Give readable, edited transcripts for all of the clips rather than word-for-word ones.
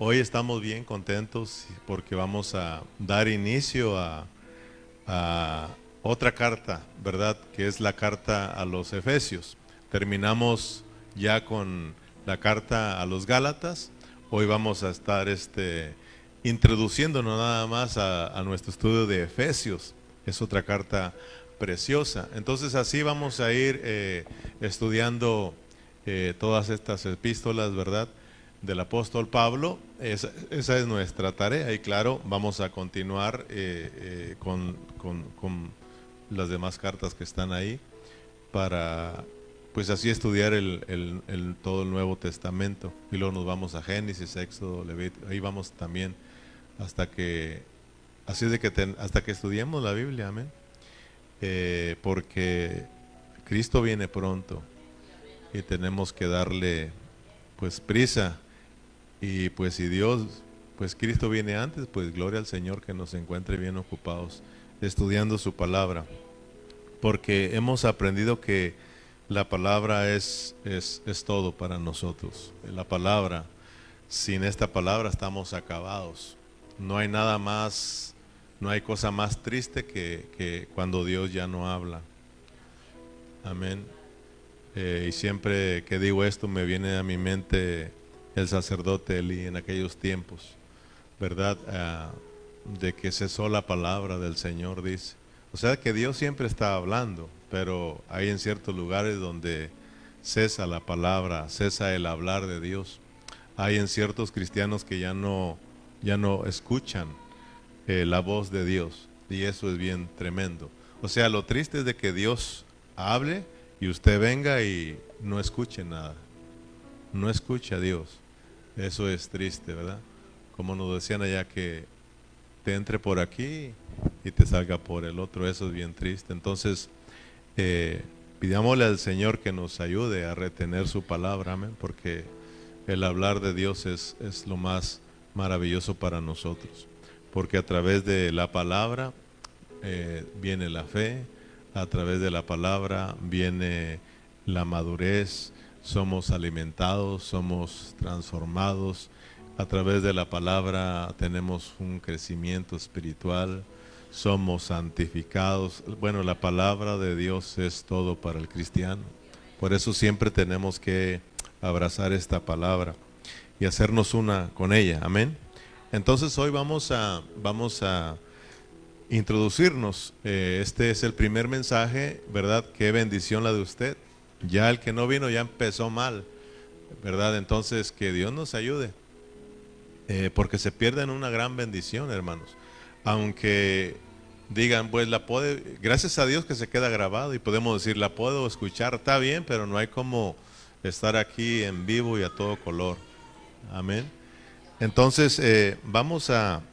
Hoy estamos bien contentos porque vamos a dar inicio a otra carta, ¿verdad? Que es la carta a los Efesios. Terminamos ya con la carta a los Gálatas. Hoy vamos a estar introduciéndonos nada más a nuestro estudio de Efesios. Es otra carta preciosa. Entonces así vamos a ir estudiando todas estas epístolas, ¿verdad? Del apóstol Pablo. Esa es nuestra tarea y claro, vamos a continuar con las demás cartas que están ahí para pues así estudiar todo el Nuevo Testamento y luego nos vamos a Génesis, Éxodo, Levítico, ahí vamos también hasta que hasta que estudiemos la Biblia, amén. Porque Cristo viene pronto y tenemos que darle pues prisa. Y pues si pues Cristo viene antes, pues gloria al Señor que nos encuentre bien ocupados estudiando su palabra. Porque hemos aprendido que la palabra es todo para nosotros. La palabra, sin esta palabra estamos acabados. No hay nada más, no hay cosa más triste que cuando Dios ya no habla. Amén. Y siempre que digo esto me viene a mi mente el sacerdote Elí en aquellos tiempos, ¿verdad? De que cesó la palabra del Señor, dice. O sea que Dios siempre está hablando, pero hay en ciertos lugares donde cesa la palabra, cesa el hablar de Dios. Hay en ciertos cristianos que ya no escuchan la voz de Dios y eso es bien tremendo. O sea, lo triste es de que Dios hable y usted venga y no escuche nada, no escucha a Dios. Eso es triste, ¿verdad? Como nos decían allá que te entre por aquí y te salga por el otro, eso es bien triste. Entonces, pidámosle al Señor que nos ayude a retener su palabra, amén, porque el hablar de Dios es lo más maravilloso para nosotros, porque a través de la palabra viene la fe, a través de la palabra viene la madurez, somos alimentados, somos transformados, a través de la palabra tenemos un crecimiento espiritual, somos santificados. Bueno, la palabra de Dios es todo para el cristiano, por eso siempre tenemos que abrazar esta palabra y hacernos una con ella, amén. Entonces hoy vamos a introducirnos. Este es el primer mensaje, ¿verdad? Qué bendición la de usted. Ya el que no vino ya empezó mal, ¿verdad? Entonces que Dios nos ayude, porque se pierden una gran bendición, hermanos. Aunque digan, pues gracias a Dios que se queda grabado y podemos decir, la puedo escuchar, está bien, pero no hay como estar aquí en vivo y a todo color. Amén. Entonces, vamos a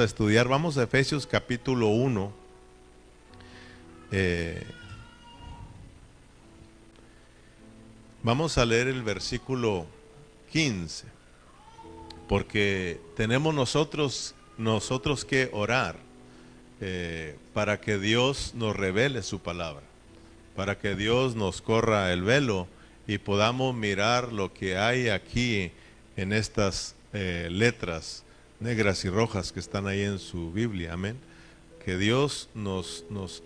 estudiar, vamos a Efesios capítulo 1. Vamos a leer el versículo 15, porque tenemos nosotros que orar para que Dios nos revele su palabra, para que Dios nos corra el velo y podamos mirar lo que hay aquí en estas letras negras y rojas que están ahí en su Biblia, amén. Que Dios nos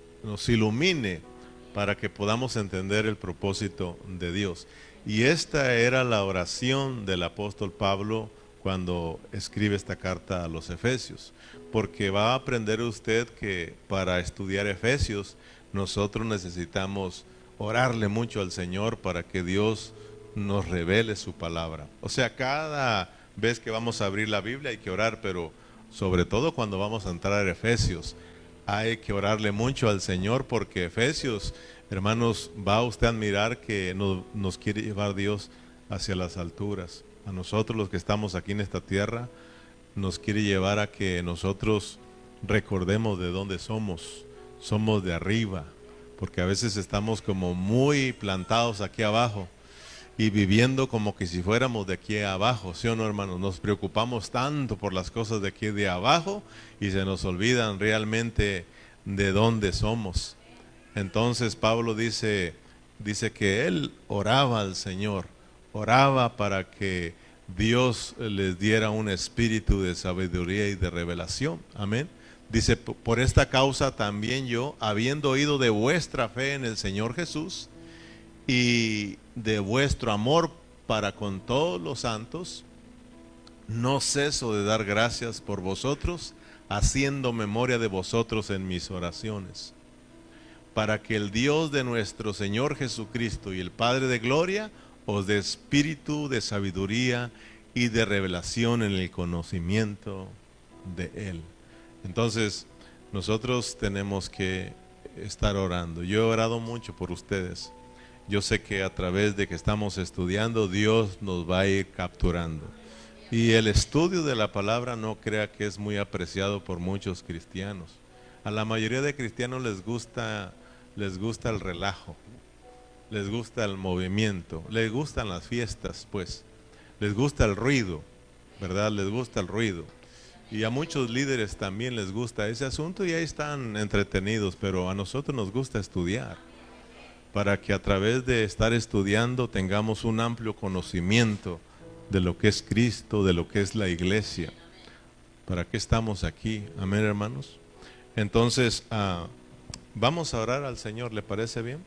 ilumine para que podamos entender el propósito de Dios. Y esta era la oración del apóstol Pablo cuando escribe esta carta a los Efesios, porque va a aprender usted que para estudiar Efesios nosotros necesitamos orarle mucho al Señor para que Dios nos revele su palabra. O sea, cada vez que vamos a abrir la Biblia hay que orar, pero sobre todo cuando vamos a entrar a Efesios hay que orarle mucho al Señor, porque Efesios, hermanos, va usted a admirar que nos quiere llevar Dios hacia las alturas. A nosotros los que estamos aquí en esta tierra nos quiere llevar a que nosotros recordemos de dónde somos. Somos de arriba, porque a veces estamos como muy plantados aquí abajo y viviendo como que si fuéramos de aquí abajo, ¿sí o no, hermanos? Nos preocupamos tanto por las cosas de aquí de abajo y se nos olvidan realmente de dónde somos. Entonces Pablo dice que él oraba al Señor, oraba para que Dios les diera un espíritu de sabiduría y de revelación. Amén. Dice, por esta causa también yo, habiendo oído de vuestra fe en el Señor Jesús y de vuestro amor para con todos los santos, no ceso de dar gracias por vosotros, haciendo memoria de vosotros en mis oraciones, para que el Dios de nuestro Señor Jesucristo y el Padre de gloria os dé espíritu de sabiduría y de revelación en el conocimiento de Él. Entonces, nosotros tenemos que estar orando. Yo he orado mucho por ustedes. Yo sé que a través de que estamos estudiando, Dios nos va a ir capturando. Y el estudio de la palabra, no crea que es muy apreciado por muchos cristianos. A la mayoría de cristianos les gusta el relajo, les gusta el movimiento, les gustan las fiestas, pues, les gusta el ruido, ¿verdad? Les gusta el ruido. Y a muchos líderes también les gusta ese asunto y ahí están entretenidos, pero a nosotros nos gusta estudiar, para que a través de estar estudiando tengamos un amplio conocimiento de lo que es Cristo, de lo que es la iglesia. ¿Para qué estamos aquí? Amén, hermanos. Entonces, vamos a orar al Señor, ¿le parece bien?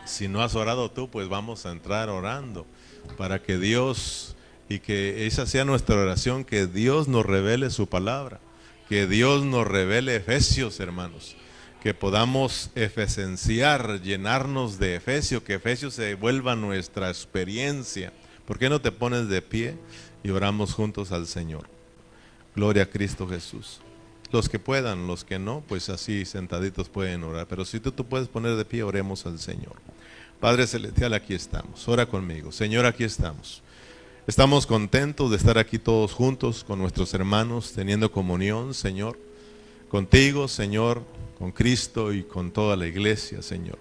Si no has orado tú, pues vamos a entrar orando, para que Dios, y que esa sea nuestra oración, que Dios nos revele su palabra, que Dios nos revele Efesios, hermanos, que podamos efesenciar, llenarnos de Efesios, que Efesios se vuelva nuestra experiencia. ¿Por qué no te pones de pie y oramos juntos al Señor? Gloria a Cristo Jesús. Los que puedan, los que no, pues así sentaditos pueden orar. Pero si tú puedes poner de pie, oremos al Señor. Padre Celestial, aquí estamos. Ora conmigo. Señor, aquí estamos. Estamos contentos de estar aquí todos juntos con nuestros hermanos, teniendo comunión, Señor, contigo, Señor, con Cristo y con toda la iglesia, Señor.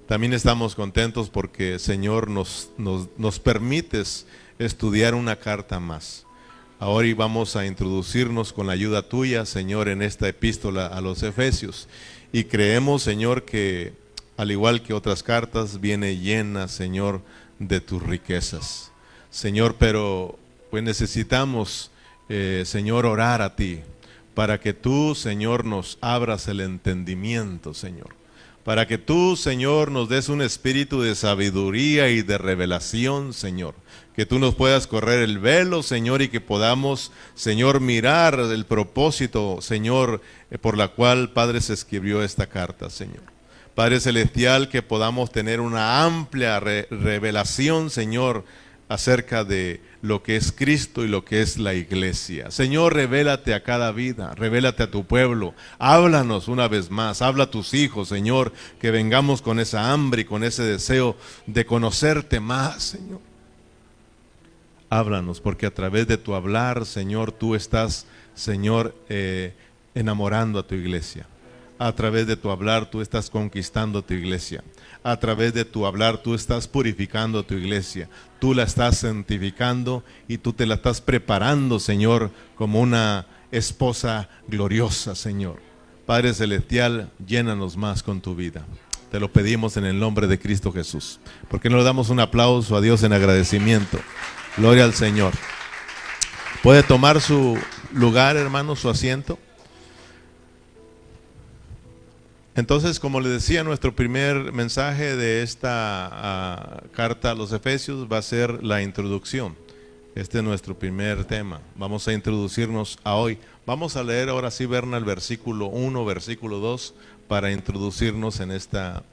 También estamos contentos porque, Señor, nos permites estudiar una carta más. Ahora vamos a introducirnos con la ayuda tuya, Señor, en esta epístola a los Efesios. Y creemos, Señor, que al igual que otras cartas, viene llena, Señor, de tus riquezas. Señor, pero pues necesitamos, Señor, orar a ti, para que tú, Señor, nos abras el entendimiento, Señor. Para que tú, Señor, nos des un espíritu de sabiduría y de revelación, Señor. Que tú nos puedas correr el velo, Señor, y que podamos, Señor, mirar el propósito, Señor, por la cual, Padre, se escribió esta carta, Señor. Padre Celestial, que podamos tener una amplia revelación, Señor, acerca de lo que es Cristo y lo que es la iglesia. Señor, revélate a cada vida, revélate a tu pueblo, háblanos una vez más, habla a tus hijos, Señor, que vengamos con esa hambre y con ese deseo de conocerte más, Señor. Háblanos, porque a través de tu hablar, Señor, tú estás, Señor, enamorando a tu iglesia. A través de tu hablar, tú estás conquistando tu iglesia. A través de tu hablar, tú estás purificando tu iglesia. Tú la estás santificando y tú te la estás preparando, Señor, como una esposa gloriosa, Señor. Padre Celestial, llénanos más con tu vida. Te lo pedimos en el nombre de Cristo Jesús. ¿Por qué no le damos un aplauso a Dios en agradecimiento? Gloria al Señor. ¿Puede tomar su lugar, hermano, su asiento? Entonces, como le decía, nuestro primer mensaje de esta carta a los Efesios va a ser la introducción. Este es nuestro primer tema. Vamos a introducirnos a hoy. Vamos a leer ahora sí, Berna, el versículo 1, versículo 2, para introducirnos en esta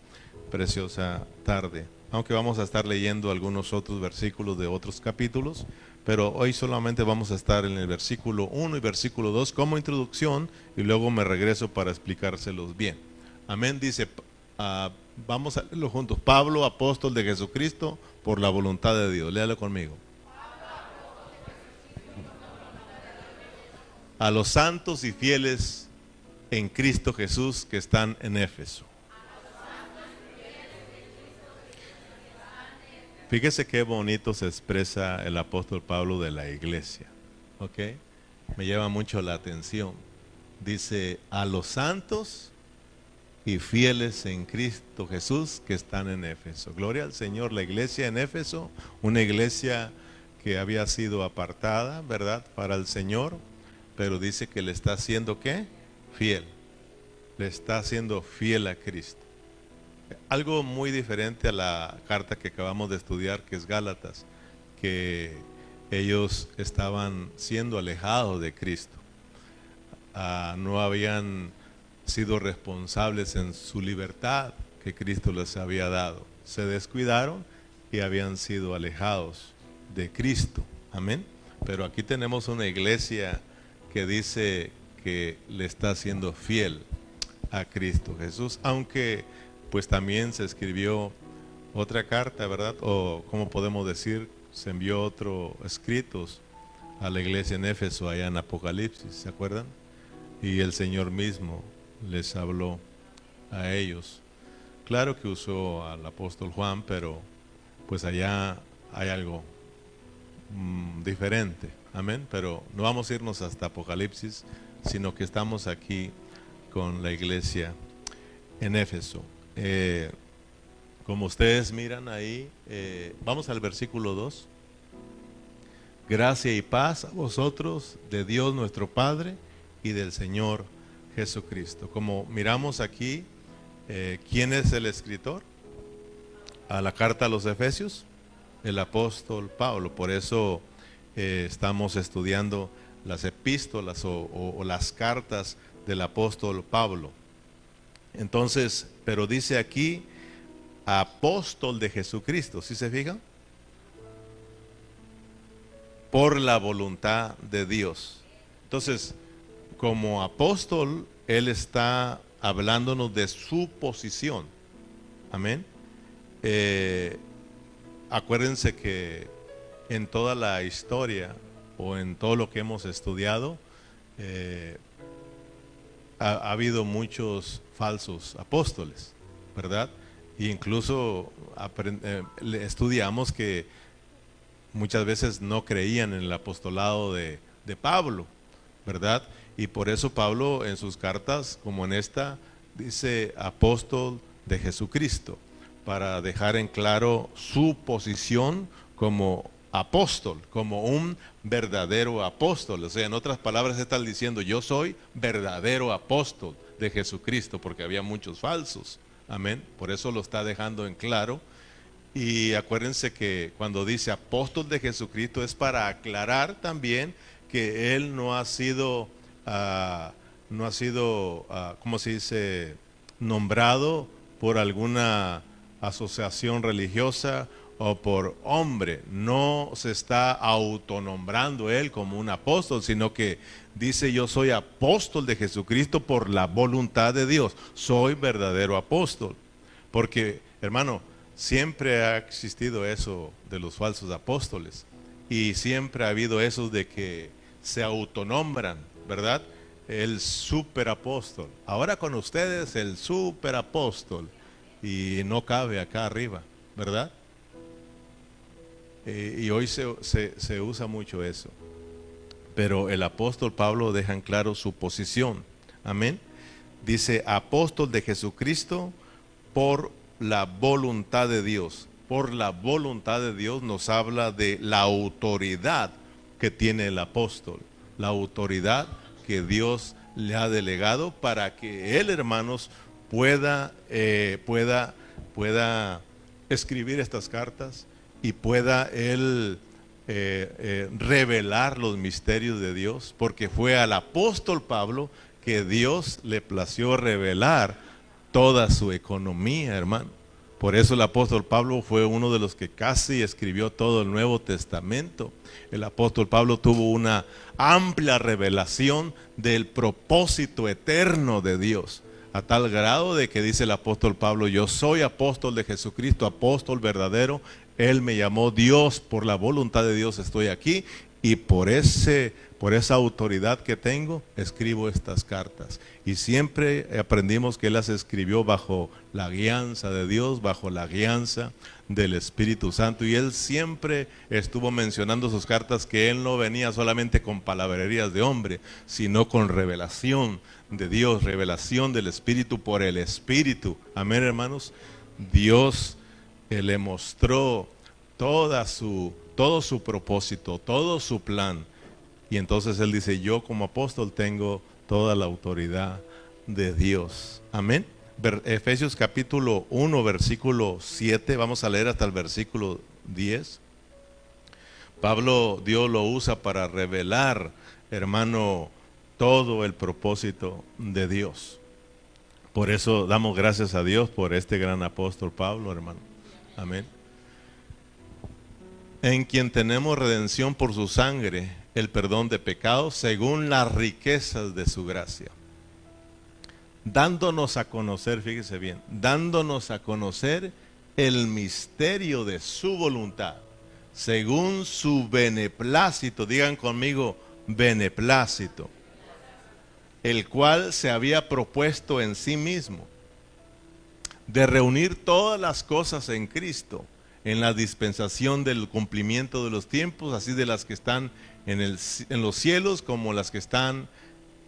preciosa tarde. Aunque vamos a estar leyendo algunos otros versículos de otros capítulos, pero hoy solamente vamos a estar en el versículo 1 y versículo 2 como introducción, y luego me regreso para explicárselos bien. Amén, dice, vamos a leerlo juntos. Pablo, apóstol de Jesucristo, por la voluntad de Dios. Léalo conmigo. A los santos y fieles en Cristo Jesús que están en Éfeso. Fíjese qué bonito se expresa el apóstol Pablo de la iglesia. ¿Ok? Me llama mucho la atención. Dice, a los santos y fieles en Cristo Jesús que están en Éfeso. Gloria al Señor. La iglesia en Éfeso, una iglesia que había sido apartada, ¿verdad?, para el Señor, pero dice que le está haciendo ¿qué? Fiel. Le está haciendo fiel a Cristo. Algo muy diferente a la carta que acabamos de estudiar, que es Gálatas, que ellos estaban siendo alejados de Cristo. No habían sido responsables en su libertad que Cristo les había dado. Se descuidaron y habían sido alejados de Cristo. Amén. Pero aquí tenemos una iglesia que dice que le está siendo fiel a Cristo Jesús, aunque pues también se escribió otra carta, ¿verdad? O como podemos decir, se envió otro escritos a la iglesia en Éfeso, allá en Apocalipsis, ¿se acuerdan? Y el Señor mismo les habló a ellos. Claro que usó al apóstol Juan, pero pues allá hay algo diferente, amén. Pero no vamos a irnos hasta Apocalipsis, sino que estamos aquí con la iglesia en Éfeso. Como ustedes miran ahí, vamos al versículo 2. Gracia y paz a vosotros de Dios nuestro Padre y del Señor Jesucristo. Como miramos aquí, ¿quién es el escritor a la carta a los Efesios? El apóstol Pablo. Por eso estamos estudiando las epístolas o las cartas del apóstol Pablo. Entonces, pero dice aquí apóstol de Jesucristo, ¿sí se fijan? Por la voluntad de Dios. Entonces, como apóstol, él está hablándonos de su posición. Amén. Acuérdense que en toda la historia o en todo lo que hemos estudiado, ha habido muchos falsos apóstoles, ¿verdad? E incluso estudiamos que muchas veces no creían en el apostolado de Pablo, ¿verdad? Y por eso Pablo en sus cartas, como en esta, dice apóstol de Jesucristo, para dejar en claro su posición como apóstol, como un verdadero apóstol. O sea, en otras palabras está diciendo, yo soy verdadero apóstol de Jesucristo, porque había muchos falsos. Amén. Por eso lo está dejando en claro. Y acuérdense que cuando dice apóstol de Jesucristo es para aclarar también que él no ha sido, ¿cómo se dice?, nombrado por alguna asociación religiosa o por hombre. No se está autonombrando él como un apóstol, sino que dice, yo soy apóstol de Jesucristo por la voluntad de Dios. Soy verdadero apóstol. Porque, hermano, siempre ha existido eso de los falsos apóstoles. Y siempre ha habido eso de que se autonombran, ¿verdad? El superapóstol. Ahora con ustedes el superapóstol. Y no cabe acá arriba, ¿verdad? Y hoy se usa mucho eso. Pero el apóstol Pablo deja en claro su posición. Amén. Dice apóstol de Jesucristo por la voluntad de Dios. Por la voluntad de Dios nos habla de la autoridad que tiene el apóstol. La autoridad que Dios le ha delegado para que él, hermanos, pueda escribir estas cartas y pueda él revelar los misterios de Dios, porque fue al apóstol Pablo que Dios le plació revelar toda su economía, hermano. Por eso el apóstol Pablo fue uno de los que casi escribió todo el Nuevo Testamento. El apóstol Pablo tuvo una amplia revelación del propósito eterno de Dios, a tal grado de que dice el apóstol Pablo, yo soy apóstol de Jesucristo, apóstol verdadero. Él me llamó Dios, por la voluntad de Dios estoy aquí, y por esa autoridad que tengo, escribo estas cartas. Y siempre aprendimos que él las escribió bajo la guianza de Dios, bajo la guianza del Espíritu Santo. Y él siempre estuvo mencionando sus cartas que él no venía solamente con palabrerías de hombre, sino con revelación de Dios, revelación del Espíritu por el Espíritu. Amén, hermanos. Dios le mostró toda su todo su propósito, todo su plan. Y entonces él dice, yo como apóstol tengo toda la autoridad de Dios. Amén. Efesios capítulo 1, versículo 7, vamos a leer hasta el versículo 10. Pablo, Dios lo usa para revelar, hermano, todo el propósito de Dios. Por eso damos gracias a Dios por este gran apóstol Pablo, hermano. Amén. En quien tenemos redención por su sangre, el perdón de pecados, según las riquezas de su gracia. Dándonos a conocer, fíjese bien, dándonos a conocer el misterio de su voluntad, según su beneplácito, digan conmigo, beneplácito, el cual se había propuesto en sí mismo, de reunir todas las cosas en Cristo, en la dispensación del cumplimiento de los tiempos, así de las que están en los cielos como las que están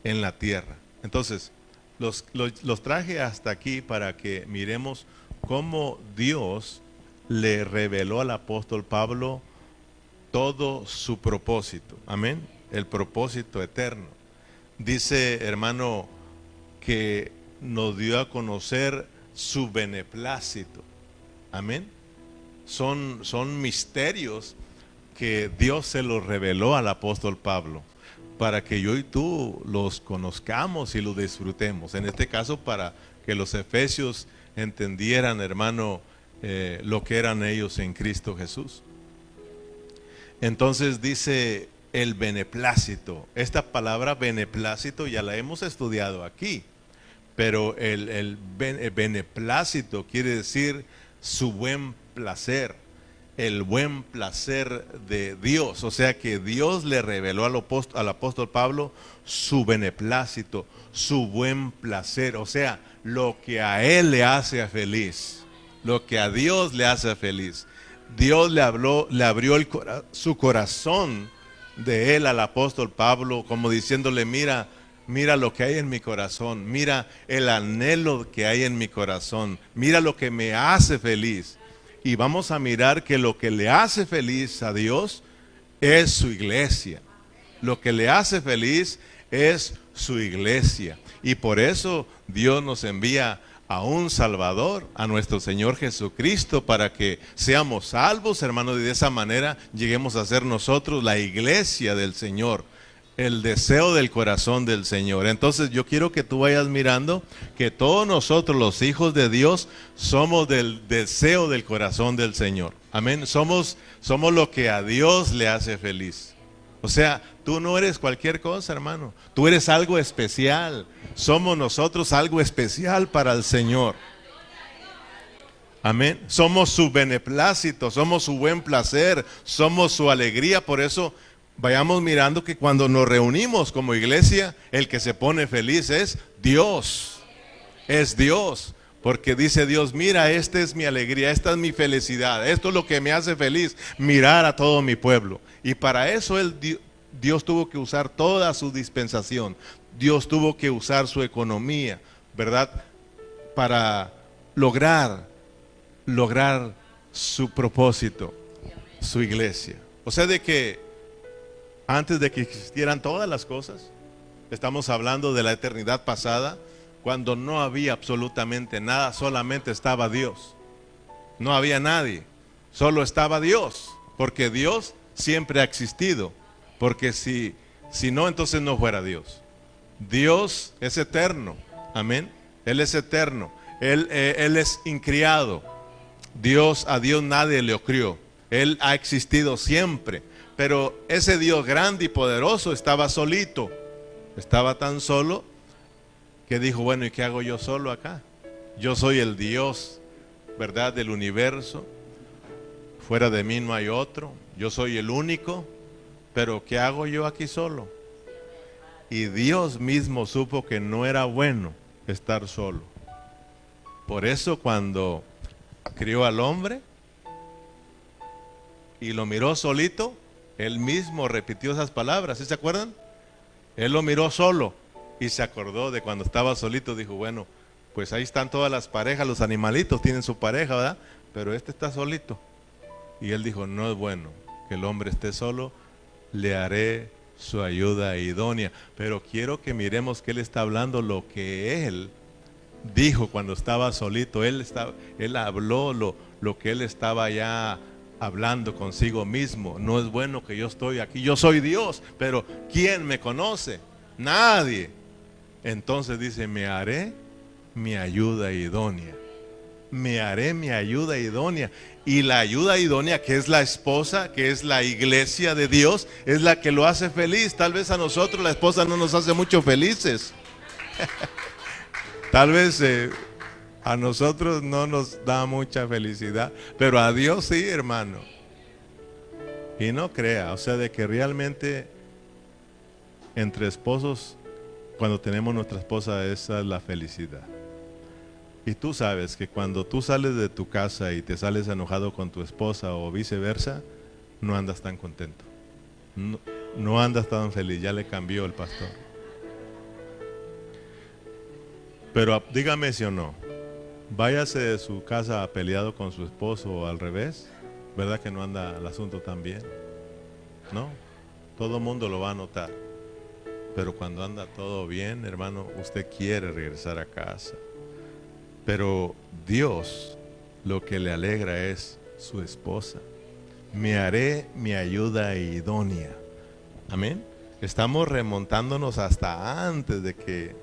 en la tierra. Entonces, los traje hasta aquí para que miremos cómo Dios le reveló al apóstol Pablo todo su propósito. Amén. El propósito eterno. Dice, hermano, que nos dio a conocer su beneplácito. Amén. Son misterios que Dios se los reveló al apóstol Pablo para que yo y tú los conozcamos y los disfrutemos. En este caso, para que los efesios entendieran, hermano, lo que eran ellos en Cristo Jesús. Entonces dice el beneplácito. Esta palabra beneplácito ya la hemos estudiado aquí, pero el beneplácito quiere decir su buen placer, el buen placer de Dios. O sea que Dios le reveló al apóstol Pablo su beneplácito, su buen placer. O sea, lo que a él le hace feliz, lo que a Dios le hace feliz. Dios le abrió su corazón de él al apóstol Pablo, como diciéndole, mira lo que hay en mi corazón, mira el anhelo que hay en mi corazón, mira lo que me hace feliz. Y vamos a mirar que lo que le hace feliz a Dios es su iglesia. Lo que le hace feliz es su iglesia. Y por eso Dios nos envía a un Salvador, a nuestro Señor Jesucristo, para que seamos salvos, hermanos, y de esa manera lleguemos a ser nosotros la iglesia del Señor, el deseo del corazón del Señor. Entonces yo quiero que tú vayas mirando que todos nosotros, los hijos de Dios, somos del deseo del corazón del Señor. Amén. Somos lo que a Dios le hace feliz. O sea, tú no eres cualquier cosa, hermano. Tú eres algo especial. Somos nosotros algo especial para el Señor. Amén. Somos su beneplácito, somos su buen placer, somos su alegría. Por eso vayamos mirando que cuando nos reunimos como iglesia, el que se pone feliz es Dios. Es Dios. Porque dice Dios, mira, esta es mi alegría, esta es mi felicidad, esto es lo que me hace feliz, mirar a todo mi pueblo. Y para eso Dios tuvo que usar toda su dispensación, Dios tuvo que usar su economía, ¿verdad? Para lograr su propósito, su iglesia. O sea, de que antes de que existieran todas las cosas, estamos hablando de la eternidad pasada, cuando no había absolutamente nada, solamente estaba Dios. No había nadie, solo estaba Dios, porque Dios siempre ha existido, porque si no, entonces no fuera Dios. Dios es eterno, amén. Él es eterno, Él es incriado. A Dios nadie le crió, Él ha existido siempre. Pero ese Dios grande y poderoso estaba solito, estaba tan solo que dijo, bueno, ¿y qué hago yo solo acá? Yo soy el Dios, ¿verdad?, del universo. Fuera de mí no hay otro. Yo soy el único. Pero ¿qué hago yo aquí solo? Y Dios mismo supo que no era bueno estar solo. Por eso cuando crió al hombre y lo miró solito, Él mismo repitió esas palabras. ¿Sí se acuerdan? Él lo miró solo. Y se acordó de cuando estaba solito, dijo, bueno, pues ahí están todas las parejas, los animalitos tienen su pareja, ¿verdad? Pero este está solito. Y él dijo, no es bueno que el hombre esté solo, le haré su ayuda idónea. Pero quiero que miremos que él está hablando lo que él dijo cuando estaba solito. Él habló lo que él estaba ya hablando consigo mismo. No es bueno que yo estoy aquí, yo soy Dios, pero ¿quién me conoce? Nadie. Entonces dice, me haré mi ayuda idónea. Me haré mi ayuda idónea. Y la ayuda idónea, que es la esposa, que es la iglesia de Dios, es la que lo hace feliz. Tal vez a nosotros la esposa no nos hace mucho felices. Tal vez a nosotros no nos da mucha felicidad, pero a Dios sí, hermano. Y no crea, o sea, de que realmente entre esposos, cuando tenemos nuestra esposa, esa es la felicidad. Y tú sabes que cuando tú sales de tu casa y te sales enojado con tu esposa o viceversa, no andas tan contento. No andas tan feliz, ya le cambió el pastor. Pero dígame si o no, váyase de su casa peleado con su esposo o al revés, ¿verdad que no anda el asunto tan bien? No, todo el mundo lo va a notar. Pero cuando anda todo bien, hermano, usted quiere regresar a casa. Pero Dios lo que le alegra es su esposa. Me haré mi ayuda idónea. Amén. Estamos remontándonos hasta antes de que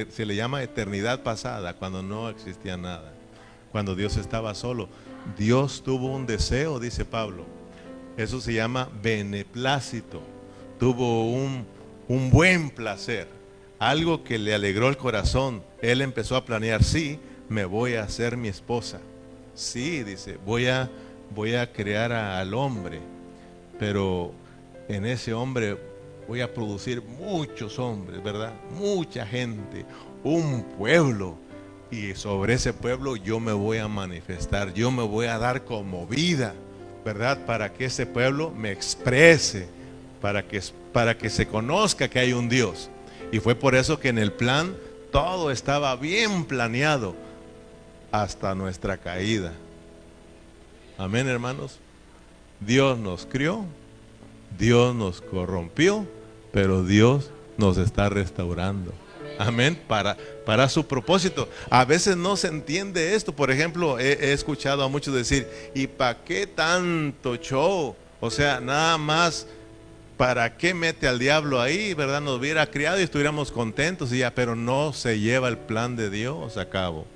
se le llama eternidad pasada, cuando no existía nada, cuando Dios estaba solo. Dios tuvo un deseo, dice Pablo. Eso se llama beneplácito. Tuvo un buen placer, algo que le alegró el corazón. Él empezó a planear, sí, me voy a hacer mi esposa. Sí, dice, voy a crear al hombre, pero en ese hombre voy a producir muchos hombres, ¿verdad? Mucha gente, un pueblo. Y sobre ese pueblo yo me voy a manifestar, yo me voy a dar como vida, ¿verdad? Para que ese pueblo me exprese, para que se conozca que hay un Dios. Y fue por eso que en el plan todo estaba bien planeado hasta nuestra caída. Amén, hermanos. Dios nos crió, Dios nos corrompió, pero Dios nos está restaurando. Amén, para su propósito. A veces no se entiende esto. Por ejemplo, he escuchado a muchos decir, ¿y para qué tanto show? O sea, nada más, ¿para qué mete al diablo ahí? ¿Verdad? Nos hubiera criado y estuviéramos contentos y ya, pero no se lleva el plan de Dios a cabo.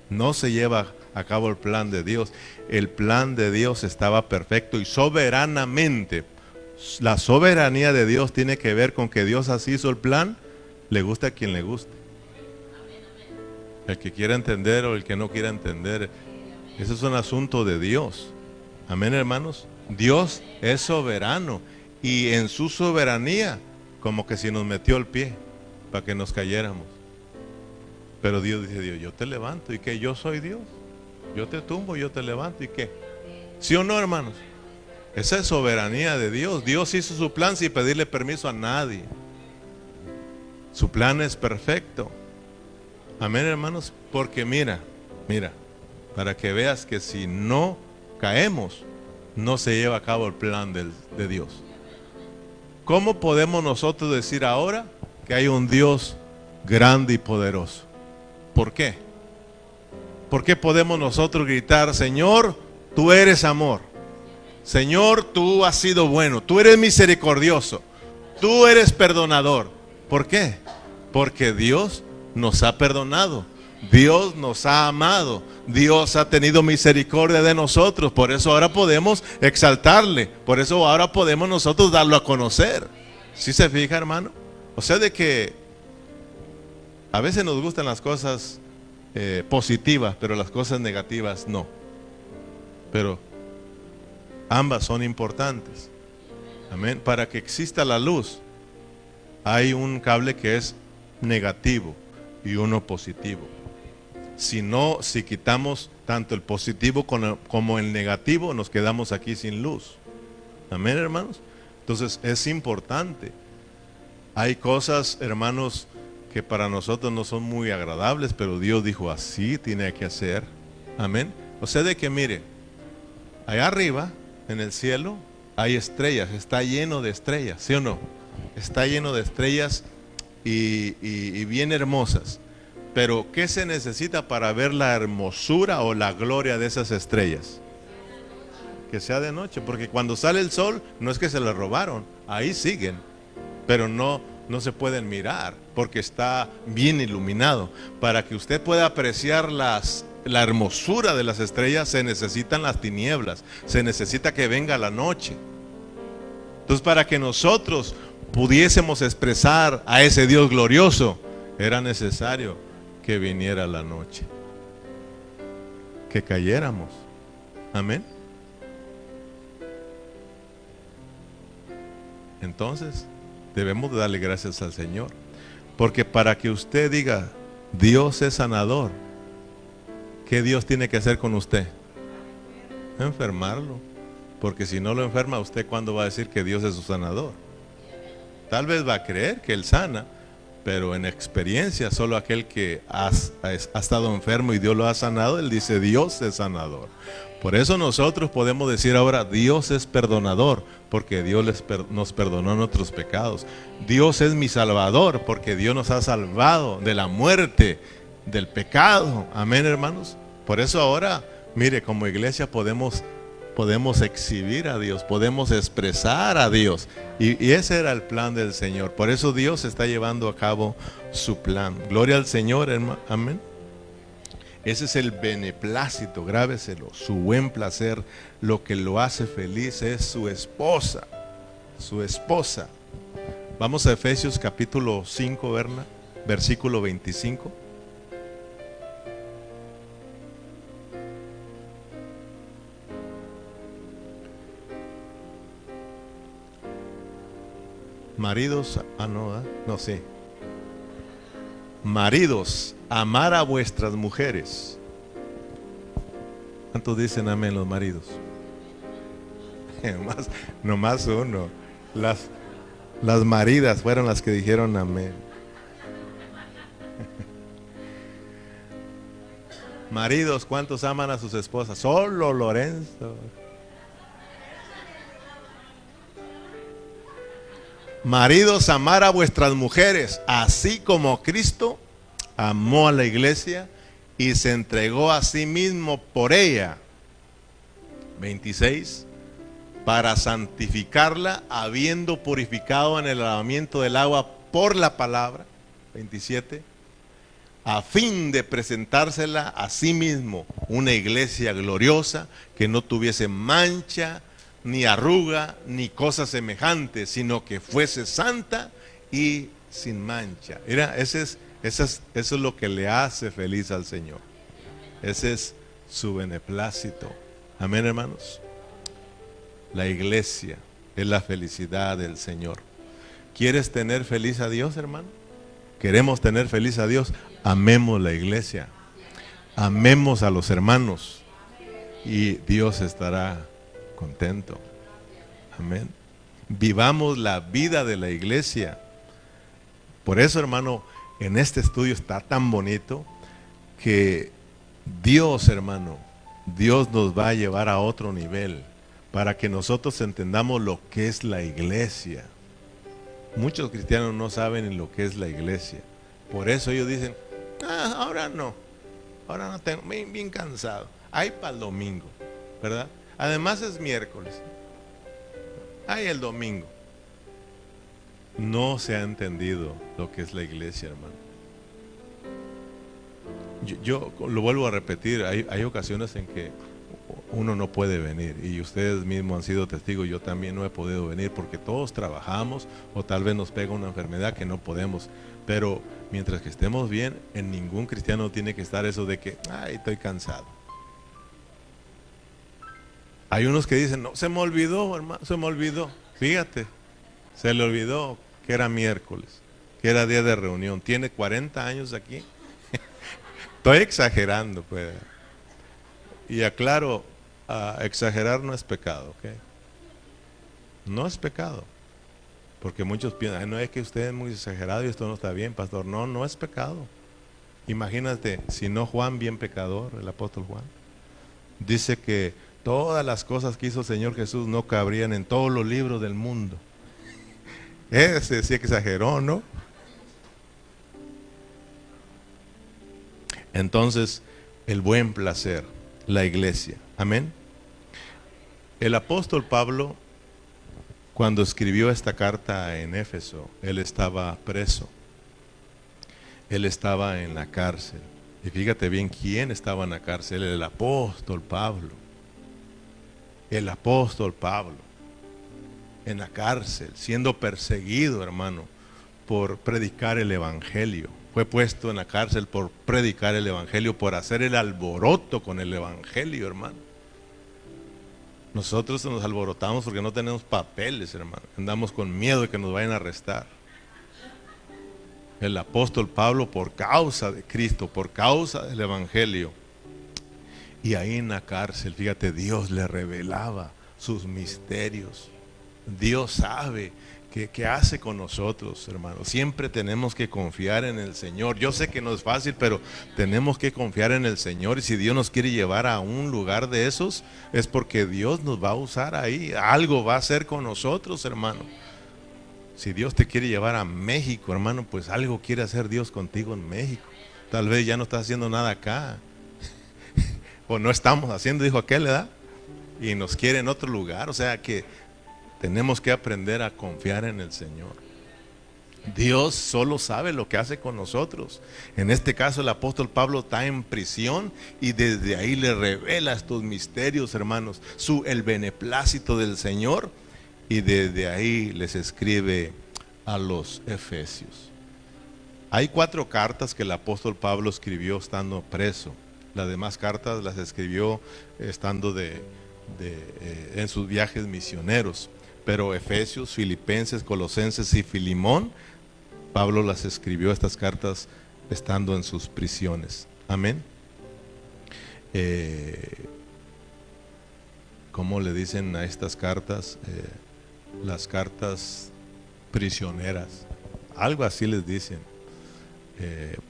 No se lleva a cabo el plan de Dios. El plan de Dios estaba perfecto y soberanamente. La soberanía de Dios tiene que ver con que Dios así hizo el plan, le gusta a quien le guste. El que quiera entender o el que no quiera entender, eso es un asunto de Dios. Amén, hermanos. Dios es soberano y en su soberanía como que si nos metió el pie para que nos cayéramos. Pero Dios dice, yo te levanto, ¿y qué? Yo soy Dios. Yo te tumbo, yo te levanto, ¿y qué? ¿Sí o no, hermanos? Esa es soberanía de Dios. Dios hizo su plan sin pedirle permiso a nadie. Su plan es perfecto. Amén, hermanos. Porque mira, para que veas que si no caemos, no se lleva a cabo el plan de Dios. ¿Cómo podemos nosotros decir ahora que hay un Dios grande y poderoso? ¿Por qué? ¿Por qué podemos nosotros gritar, Señor, tú eres amor? Señor, tú has sido bueno, tú eres misericordioso, tú eres perdonador. ¿Por qué? Porque Dios nos ha perdonado, Dios nos ha amado, Dios ha tenido misericordia de nosotros. Por eso ahora podemos exaltarle, por eso ahora podemos nosotros darlo a conocer. ¿Sí se fija, hermano? O sea, de que a veces nos gustan las cosas positivas, pero las cosas negativas no. Pero ambas son importantes. Amén. Para que exista la luz, hay un cable que es negativo y uno positivo. Si quitamos tanto el positivo como el negativo, nos quedamos aquí sin luz. Amén, hermanos. Entonces es importante. Hay cosas, hermanos, que para nosotros no son muy agradables, pero Dios dijo así tiene que hacer. Amén. O sea, de que mire, allá arriba en el cielo hay estrellas, está lleno de estrellas, ¿sí o no? Está lleno de estrellas y bien hermosas. Pero ¿qué se necesita para ver la hermosura o la gloria de esas estrellas? Que sea de noche, porque cuando sale el sol no es que se la robaron, ahí siguen, pero no se pueden mirar porque está bien iluminado. Para que usted pueda apreciar la hermosura de las estrellas se necesitan las tinieblas, se necesita que venga la noche. Entonces, para que nosotros pudiésemos expresar a ese Dios glorioso, era necesario que viniera la noche, que cayéramos. Amén. Entonces debemos de darle gracias al Señor, porque para que usted diga Dios es sanador, ¿qué Dios tiene que hacer con usted? Enfermarlo, porque si no lo enferma, usted ¿cuándo va a decir que Dios es su sanador? Tal vez va a creer que Él sana, pero en experiencia solo aquel que ha estado enfermo y Dios lo ha sanado, Él dice Dios es sanador. Por eso nosotros podemos decir ahora Dios es perdonador, porque Dios nos perdonó nuestros pecados. Dios es mi salvador, porque Dios nos ha salvado de la muerte, del pecado. Amén, hermanos. Por eso ahora, mire, como iglesia podemos exhibir a Dios, podemos expresar a Dios. Y ese era el plan del Señor. Por eso Dios está llevando a cabo su plan. Gloria al Señor, hermano. Amén. Ese es el beneplácito, grábeselo, su buen placer. Lo que lo hace feliz es su esposa, su esposa. Vamos a Efesios capítulo 5, versículo 25. Maridos, sí. Maridos, amar a vuestras mujeres. ¿Cuántos dicen amén los maridos? Nomás uno. Las maridas fueron las que dijeron amén. Maridos, ¿cuántos aman a sus esposas? Solo Lorenzo. Maridos, amar a vuestras mujeres, así como Cristo amó a la iglesia y se entregó a sí mismo por ella. 26. Para santificarla, habiendo purificado en el lavamiento del agua por la palabra. 27. A fin de presentársela a sí mismo una iglesia gloriosa, que no tuviese mancha, ni arruga, ni cosa semejante, sino que fuese santa y sin mancha. Mira, eso es lo que le hace feliz al Señor. Ese es su beneplácito. Amén, hermanos. La iglesia es la felicidad del Señor. ¿Quieres tener feliz a Dios, hermano? ¿Queremos tener feliz a Dios? Amemos la iglesia. Amemos a los hermanos. Y Dios estará contento. Amén. Vivamos la vida de la iglesia. Por eso, hermano, en este estudio está tan bonito que Dios, hermano, Dios nos va a llevar a otro nivel para que nosotros entendamos lo que es la iglesia. Muchos cristianos no saben ni lo que es la iglesia. Por eso ellos dicen, ahora no tengo, bien cansado. Hay para el domingo, ¿verdad? Además es miércoles. Hay el domingo. No se ha entendido lo que es la iglesia, hermano. Yo lo vuelvo a repetir, hay ocasiones en que uno no puede venir, y ustedes mismos han sido testigos. Yo también no he podido venir porque todos trabajamos, o tal vez nos pega una enfermedad que no podemos. Pero mientras que estemos bien, en ningún cristiano tiene que estar eso de que, estoy cansado. Hay unos que dicen, no, se me olvidó, hermano, se me olvidó. Fíjate, se le olvidó que era miércoles, que era día de reunión. Tiene 40 años aquí. Estoy exagerando, pues. Y aclaro, exagerar no es pecado, ¿ok? No es pecado. Porque muchos piensan, no es que usted es muy exagerado y esto no está bien, pastor. No, no es pecado. Imagínate, si no Juan, bien pecador, el apóstol Juan, dice que Todas las cosas que hizo el Señor Jesús no cabrían en todos los libros del mundo. Ese sí exageró, ¿no? Entonces, el buen placer, la iglesia. Amén. El apóstol Pablo, cuando escribió esta carta en Éfeso, él estaba preso. Él estaba en la cárcel. Y fíjate bien quién estaba en la cárcel, el apóstol Pablo. El apóstol Pablo, en la cárcel, siendo perseguido, hermano, por predicar el evangelio. Fue puesto en la cárcel por predicar el evangelio, por hacer el alboroto con el evangelio, hermano. Nosotros nos alborotamos porque no tenemos papeles, hermano. Andamos con miedo de que nos vayan a arrestar. El apóstol Pablo, por causa de Cristo, por causa del evangelio, y ahí en la cárcel, fíjate, Dios le revelaba sus misterios. Dios sabe qué hace con nosotros, hermanos. Siempre tenemos que confiar en el Señor. Yo sé que no es fácil, pero tenemos que confiar en el Señor. Y si Dios nos quiere llevar a un lugar de esos, es porque Dios nos va a usar ahí. Algo va a hacer con nosotros, hermano. Si Dios te quiere llevar a México, hermano, pues algo quiere hacer Dios contigo en México. Tal vez ya no estás haciendo nada acá. O no estamos haciendo, dijo aquel, ¿verdad? Y nos quiere en otro lugar. O sea que tenemos que aprender a confiar en el Señor. Dios solo sabe lo que hace con nosotros. En este caso el apóstol Pablo está en prisión y desde ahí le revela estos misterios, hermanos, el beneplácito del Señor, y desde ahí les escribe a los efesios. Hay 4 cartas que el apóstol Pablo escribió estando preso. Las demás cartas las escribió estando en sus viajes misioneros. Pero Efesios, Filipenses, Colosenses y Filimón, Pablo las escribió estas cartas estando en sus prisiones. Amén. ¿Cómo le dicen a estas cartas? Las cartas prisioneras. Algo así les dicen.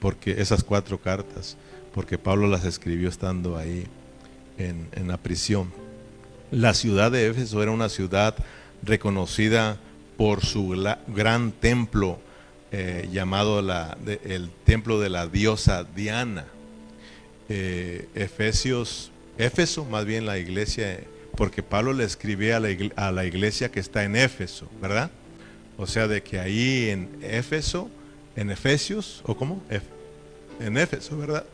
Porque esas 4 cartas, porque Pablo las escribió estando ahí en la prisión. La ciudad de Éfeso era una ciudad reconocida por su gran templo, llamado el templo de la diosa Diana. Éfeso, más bien la iglesia, porque Pablo le escribía a la iglesia que está en Éfeso, ¿verdad? O sea, de que ahí en Éfeso, en Efesios, ¿o cómo? En Éfeso, ¿verdad?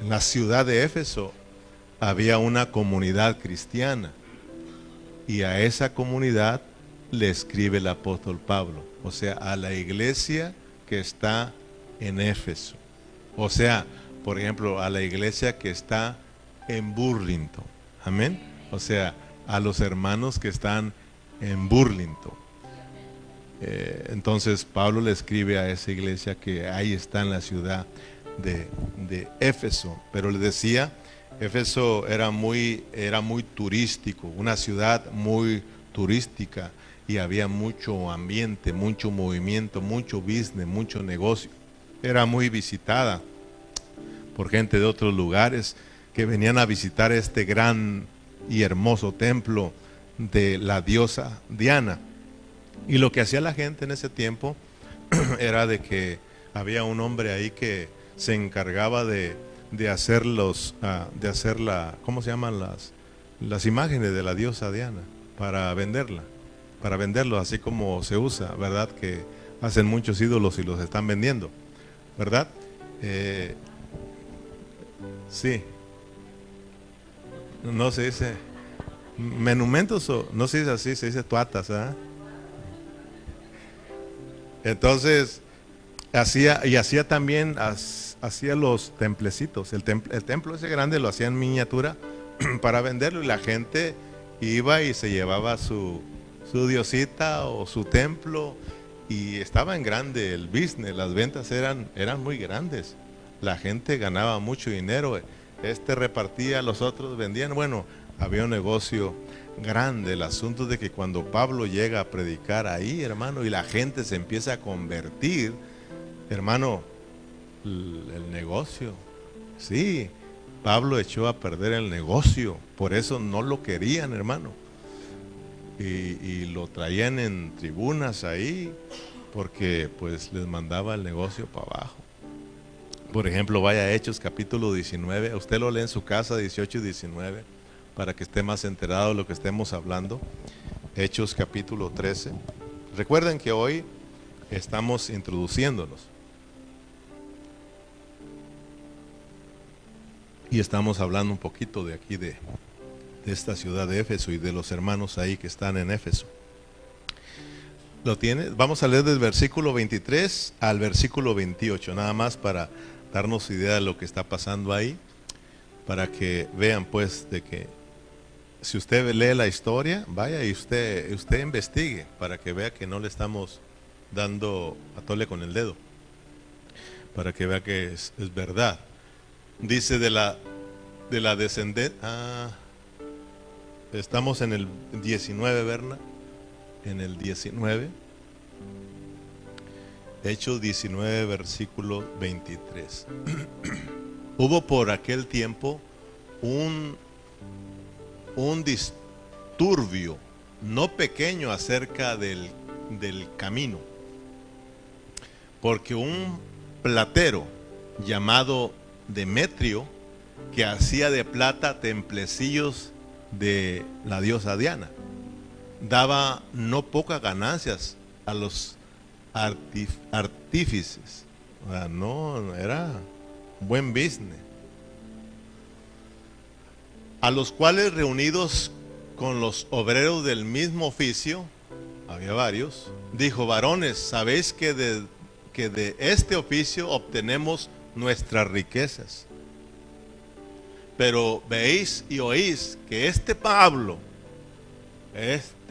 En la ciudad de Éfeso había una comunidad cristiana, y a esa comunidad le escribe el apóstol Pablo, o sea, a la iglesia que está en Éfeso. O sea, por ejemplo, a la iglesia que está en Burlington. Amén. O sea, a los hermanos que están en Burlington. Entonces Pablo le escribe a esa iglesia que ahí está en la ciudad de Éfeso. Pero le decía, Éfeso era muy turístico, una ciudad muy turística, y había mucho ambiente, mucho movimiento, mucho business, mucho negocio. Era muy visitada por gente de otros lugares que venían a visitar este gran y hermoso templo de la diosa Diana. Y lo que hacía la gente en ese tiempo era de que había un hombre ahí que se encargaba de hacer ¿cómo se llaman? Las imágenes de la diosa Diana para venderlo, así como se usa, ¿verdad? Que hacen muchos ídolos y los están vendiendo, ¿verdad? Sí. No se dice monumentos, o no se dice así, se dice tuatas, ¿verdad? Entonces hacía también hacía los templecitos. El templo ese grande lo hacía en miniatura para venderlo, y la gente iba y se llevaba su diosita o su templo, y estaba en grande el business. Las ventas eran muy grandes, la gente ganaba mucho dinero. Repartía, los otros vendían. Bueno, había un negocio grande. El asunto de que cuando Pablo llega a predicar ahí, hermano, y la gente se empieza a convertir, hermano, el negocio, sí, Pablo echó a perder el negocio, por eso no lo querían, hermano. Y lo traían en tribunas ahí, porque pues les mandaba el negocio para abajo. Por ejemplo, vaya a Hechos capítulo 19, usted lo lee en su casa, 18 y 19, para que esté más enterado de lo que estemos hablando. Hechos capítulo 13. Recuerden que hoy estamos introduciéndonos. Y estamos hablando un poquito de aquí, de esta ciudad de Éfeso y de los hermanos ahí que están en Éfeso. ¿Lo tiene? Vamos a leer del versículo 23 al versículo 28, nada más para darnos idea de lo que está pasando ahí, para que vean pues de que si usted lee la historia, vaya y usted investigue, para que vea que no le estamos dando a tole con el dedo, para que vea que es verdad. Dice de la descendencia. Estamos en el 19, Berna. En el 19. Hechos 19, versículo 23. Hubo por aquel tiempo un disturbio no pequeño acerca del camino, porque un platero llamado Demetrio, que hacía de plata templecillos de la diosa Diana, daba no pocas ganancias a los artífices. O sea, no era buen business. A los cuales, reunidos con los obreros del mismo oficio, había varios, dijo: varones, sabéis que de este oficio obtenemos nuestras riquezas. Pero veis y oís que este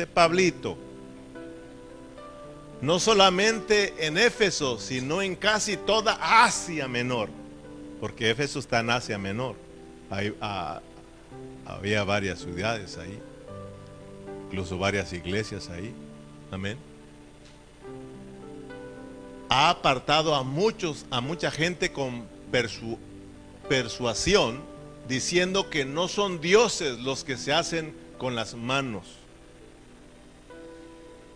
Pablito, no solamente en Éfeso, sino en casi toda Asia Menor, porque Éfeso está en Asia Menor, había varias ciudades ahí, incluso varias iglesias ahí, amén. Ha apartado a mucha gente con persuasión, diciendo que no son dioses los que se hacen con las manos.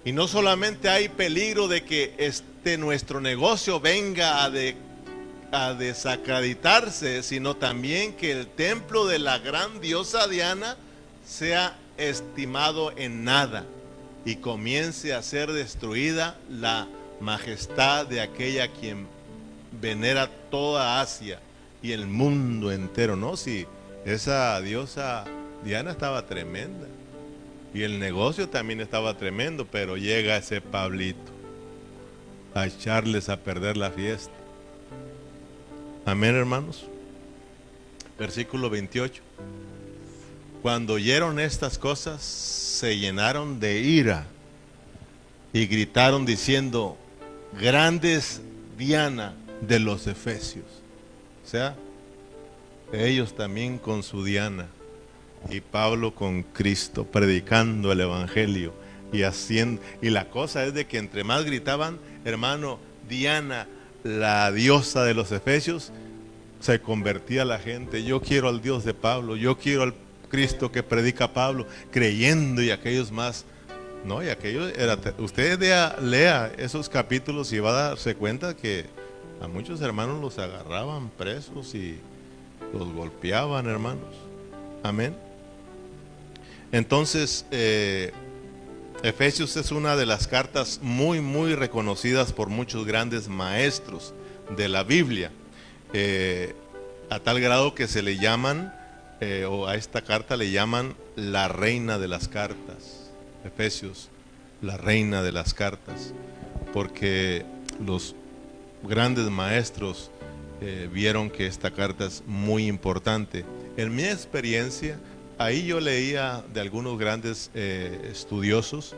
Y no solamente hay peligro de que nuestro negocio venga a desacreditarse, sino también que el templo de la gran diosa Diana sea estimado en nada y comience a ser destruida la majestad de aquella quien venera toda Asia y el mundo entero. No, si esa diosa Diana estaba tremenda y el negocio también estaba tremendo, pero llega ese Pablito a echarles a perder la fiesta. Amén, hermanos. Versículo 28. Cuando oyeron estas cosas, se llenaron de ira y gritaron diciendo: grande es Diana de los Efesios. O sea, ellos también con su Diana y Pablo con Cristo, predicando el evangelio y haciendo. Y la cosa es de que entre más gritaban, hermano, Diana, la diosa de los Efesios, se convertía la gente. Yo quiero al Dios de Pablo, yo quiero al Cristo que predica Pablo, creyendo, y aquellos más. No, y aquello era. Usted lea esos capítulos y va a darse cuenta que a muchos hermanos los agarraban presos y los golpeaban, hermanos. Amén. Entonces, Efesios es una de las cartas muy, muy reconocidas por muchos grandes maestros de la Biblia, a tal grado que se le llaman, o a esta carta le llaman la reina de las cartas. Efesios, la reina de las cartas, porque los grandes maestros vieron que esta carta es muy importante. En mi experiencia, ahí yo leía de algunos grandes estudiosos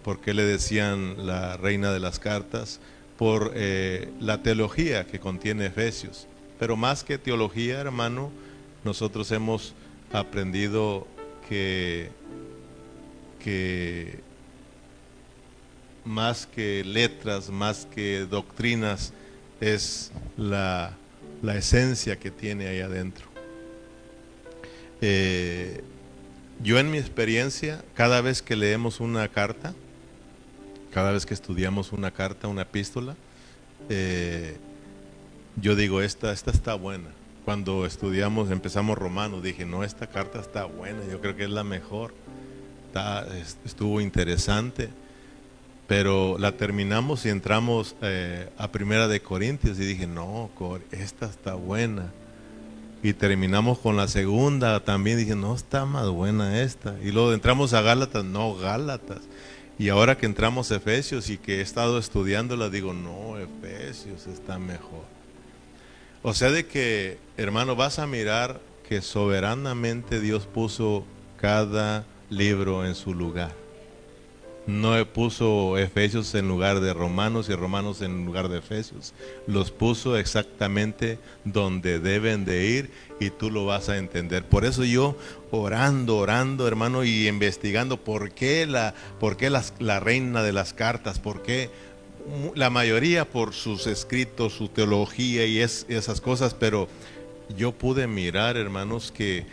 por qué le decían la reina de las cartas, por la teología que contiene Efesios. Pero más que teología, hermano, nosotros hemos aprendido que más que letras, más que doctrinas, es la esencia que tiene ahí adentro. Yo en mi experiencia, cada vez que leemos una carta, cada vez que estudiamos una carta, una epístola, yo digo, esta está buena. Cuando empezamos Romanos, dije, no, esta carta está buena, yo creo que es la mejor. Estuvo interesante, pero la terminamos y entramos a Primera de Corintios y dije, no, esta está buena. Y terminamos con la segunda, también dije, no, está más buena esta. Y luego entramos a Gálatas, no, Gálatas. Y ahora que entramos a Efesios y que he estado estudiándola, digo, no, Efesios está mejor. O sea de que, hermano, vas a mirar que soberanamente Dios puso cada libro en su lugar. No puso Efesios en lugar de Romanos y Romanos en lugar de Efesios. Los puso exactamente donde deben de ir y tú lo vas a entender. Por eso yo orando, hermano, y investigando por qué la reina de las cartas, por qué la mayoría por sus escritos, su teología y esas cosas, pero yo pude mirar, hermanos, que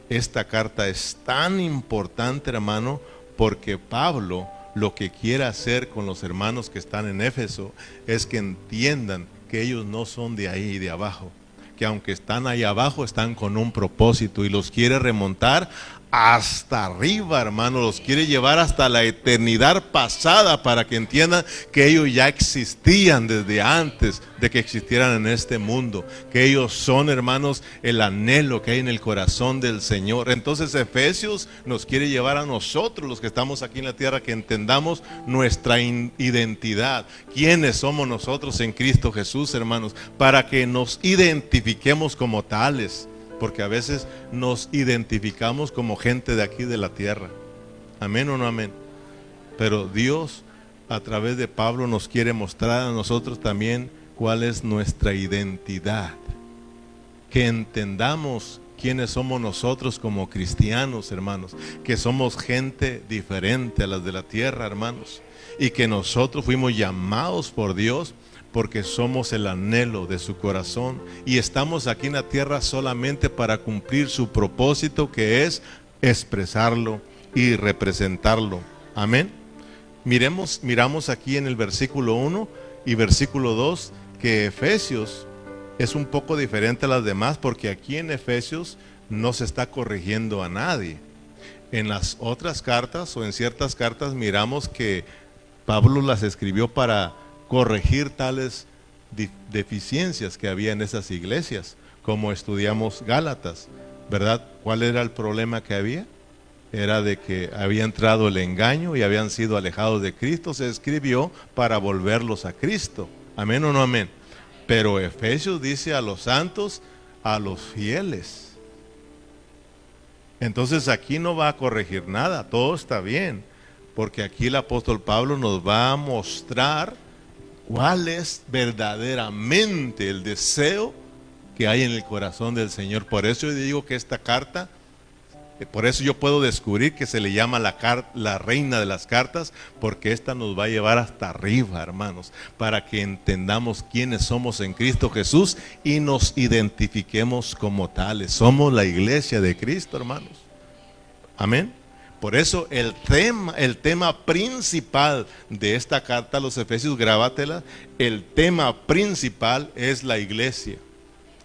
esta carta es tan importante, hermano, porque Pablo lo que quiere hacer con los hermanos que están en Éfeso es que entiendan que ellos no son de ahí de abajo, que aunque están ahí abajo están con un propósito y los quiere remontar hasta arriba, hermano, los quiere llevar hasta la eternidad pasada para que entiendan que ellos ya existían desde antes de que existieran en este mundo, que ellos son, hermanos, el anhelo que hay en el corazón del Señor. Entonces Efesios nos quiere llevar a nosotros, los que estamos aquí en la tierra, que entendamos nuestra identidad, quiénes somos nosotros en Cristo Jesús, hermanos, para que nos identifiquemos como tales. Porque a veces nos identificamos como gente de aquí de la tierra. Amén o no amén. Pero Dios a través de Pablo nos quiere mostrar a nosotros también cuál es nuestra identidad. Que entendamos quiénes somos nosotros como cristianos, hermanos. Que somos gente diferente a las de la tierra, hermanos. Y que nosotros fuimos llamados por Dios porque somos el anhelo de su corazón y estamos aquí en la tierra solamente para cumplir su propósito, que es expresarlo y representarlo. Amén. Miramos aquí en el versículo 1 y versículo 2 que Efesios es un poco diferente a las demás, porque aquí en Efesios no se está corrigiendo a nadie. En las otras cartas o en ciertas cartas miramos que Pablo las escribió para corregir tales deficiencias que había en esas iglesias, como estudiamos Gálatas, ¿verdad? ¿Cuál era el problema que había? Era de que había entrado el engaño y habían sido alejados de Cristo. Se escribió para volverlos a Cristo. ¿Amén o no amén? Pero Efesios dice a los santos, a los fieles. Entonces aquí no va a corregir nada, todo está bien, porque aquí el apóstol Pablo nos va a mostrar cuál es verdaderamente el deseo que hay en el corazón del Señor. Por eso yo digo que esta carta, por eso yo puedo descubrir que se le llama la reina de las cartas, porque esta nos va a llevar hasta arriba, hermanos, para que entendamos quiénes somos en Cristo Jesús y nos identifiquemos como tales. Somos la iglesia de Cristo, hermanos. Amén. Por eso el tema principal de esta carta a los Efesios, grábatela, el tema principal es la iglesia.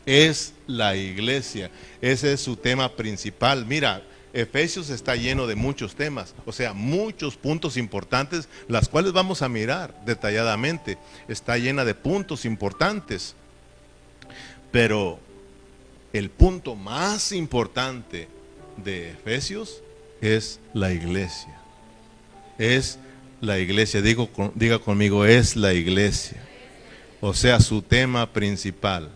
Es la iglesia. Ese es su tema principal. Mira, Efesios está lleno de muchos temas, o sea, muchos puntos importantes, las cuales vamos a mirar detalladamente. Está llena de puntos importantes. Pero el punto más importante de Efesios es la iglesia. Es la iglesia. Diga conmigo, es la iglesia. O sea, su tema principal,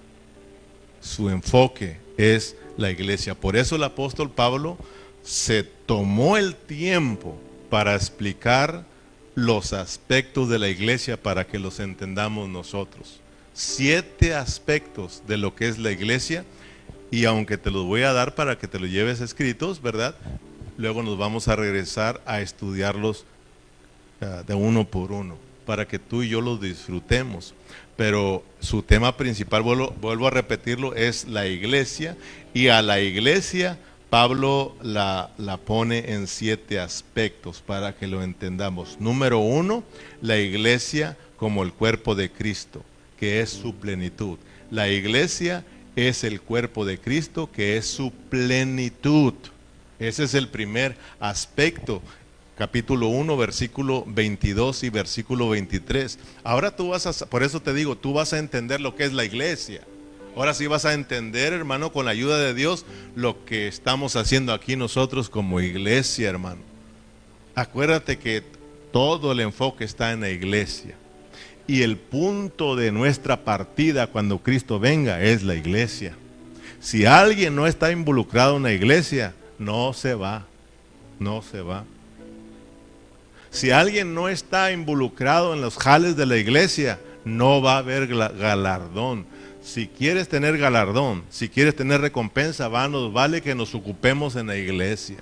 su enfoque es la iglesia. Por eso el apóstol Pablo se tomó el tiempo para explicar los aspectos de la iglesia para que los entendamos nosotros. 7 aspectos de lo que es la iglesia, y aunque te los voy a dar para que te los lleves escritos, ¿verdad? Luego nos vamos a regresar a estudiarlos de uno por uno, para que tú y yo los disfrutemos. Pero su tema principal, vuelvo a repetirlo, es la iglesia. Y a la iglesia Pablo la pone en 7 aspectos para que lo entendamos. Número 1, la iglesia como el cuerpo de Cristo, que es su plenitud. La iglesia es el cuerpo de Cristo, que es su plenitud. Ese es el primer aspecto. Capítulo 1, versículo 22 y versículo 23. Ahora por eso te digo, tú vas a entender lo que es la iglesia. Ahora sí vas a entender, hermano, con la ayuda de Dios, lo que estamos haciendo aquí nosotros como iglesia, hermano. Acuérdate que todo el enfoque está en la iglesia. Y el punto de nuestra partida cuando Cristo venga es la iglesia. Si alguien no está involucrado en la iglesia, no se va. No se va. Si alguien no está involucrado en los jales de la iglesia, no va a haber galardón. Si quieres tener galardón, si quieres tener recompensa, nos vale que nos ocupemos en la iglesia.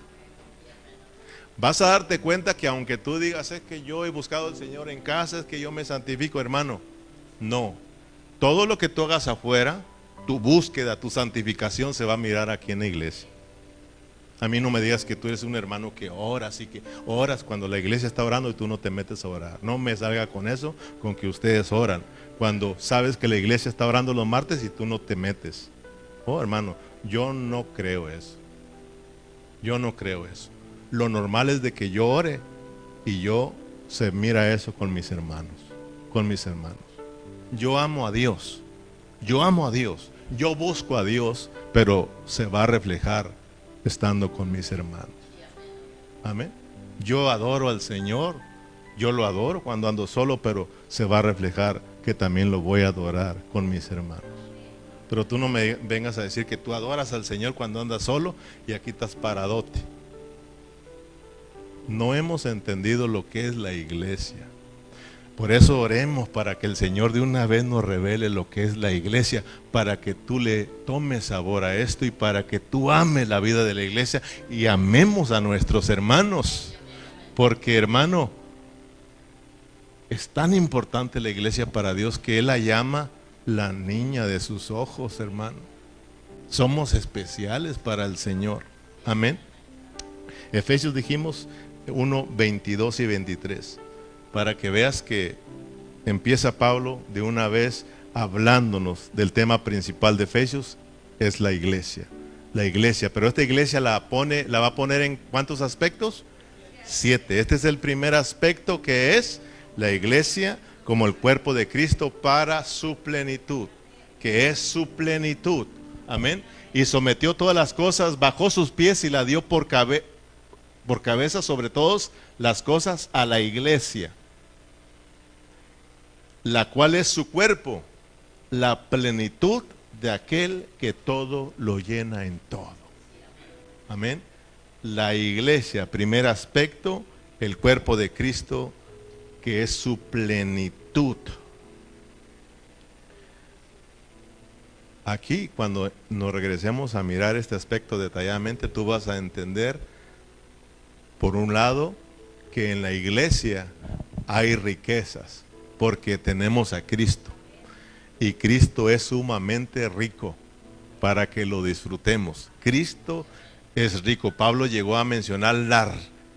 Vas a darte cuenta que aunque tú digas, es que yo he buscado al Señor en casa, es que yo me santifico, hermano. No. Todo lo que tú hagas afuera, tu búsqueda, tu santificación se va a mirar aquí en la iglesia. A mí no me digas que tú eres un hermano que oras y que oras cuando la iglesia está orando y tú no te metes a orar. No me salga con eso, con que ustedes oran. Cuando sabes que la iglesia está orando los martes y tú no te metes. Oh, hermano, yo no creo eso. Yo no creo eso. Lo normal es de que yo ore y se mira eso con mis hermanos. Con mis hermanos. Yo amo a Dios. Yo amo a Dios. Yo busco a Dios, pero se va a reflejar estando con mis hermanos. Amén. Yo adoro al Señor, yo lo adoro cuando ando solo, pero se va a reflejar que también lo voy a adorar con mis hermanos. Pero tú no me vengas a decir que tú adoras al Señor cuando andas solo y aquí estás paradote. No hemos entendido lo que es la iglesia. Por eso oremos para que el Señor de una vez nos revele lo que es la iglesia, para que tú le tomes sabor a esto y para que tú ames la vida de la iglesia y amemos a nuestros hermanos. Porque, hermano, es tan importante la iglesia para Dios que Él la llama la niña de sus ojos, hermano. Somos especiales para el Señor. Amén. Efesios dijimos 1, 22 y 23. Para que veas que empieza Pablo de una vez hablándonos del tema principal de Efesios, es la iglesia. La iglesia, pero esta iglesia la va a poner en ¿cuántos aspectos? 7. Este es el primer aspecto, que es la iglesia como el cuerpo de Cristo para su plenitud, que es su plenitud. Amén. Y sometió todas las cosas bajo sus pies y la dio por cabeza sobre todas las cosas a la iglesia, la cual es su cuerpo, la plenitud de aquel que todo lo llena en todo. Amén. La iglesia, primer aspecto, el cuerpo de Cristo, que es su plenitud. Aquí, cuando nos regresemos a mirar este aspecto detalladamente, tú vas a entender, por un lado, que en la iglesia hay riquezas, porque tenemos a Cristo. Y Cristo es sumamente rico para que lo disfrutemos. Cristo es rico. Pablo llegó a mencionar las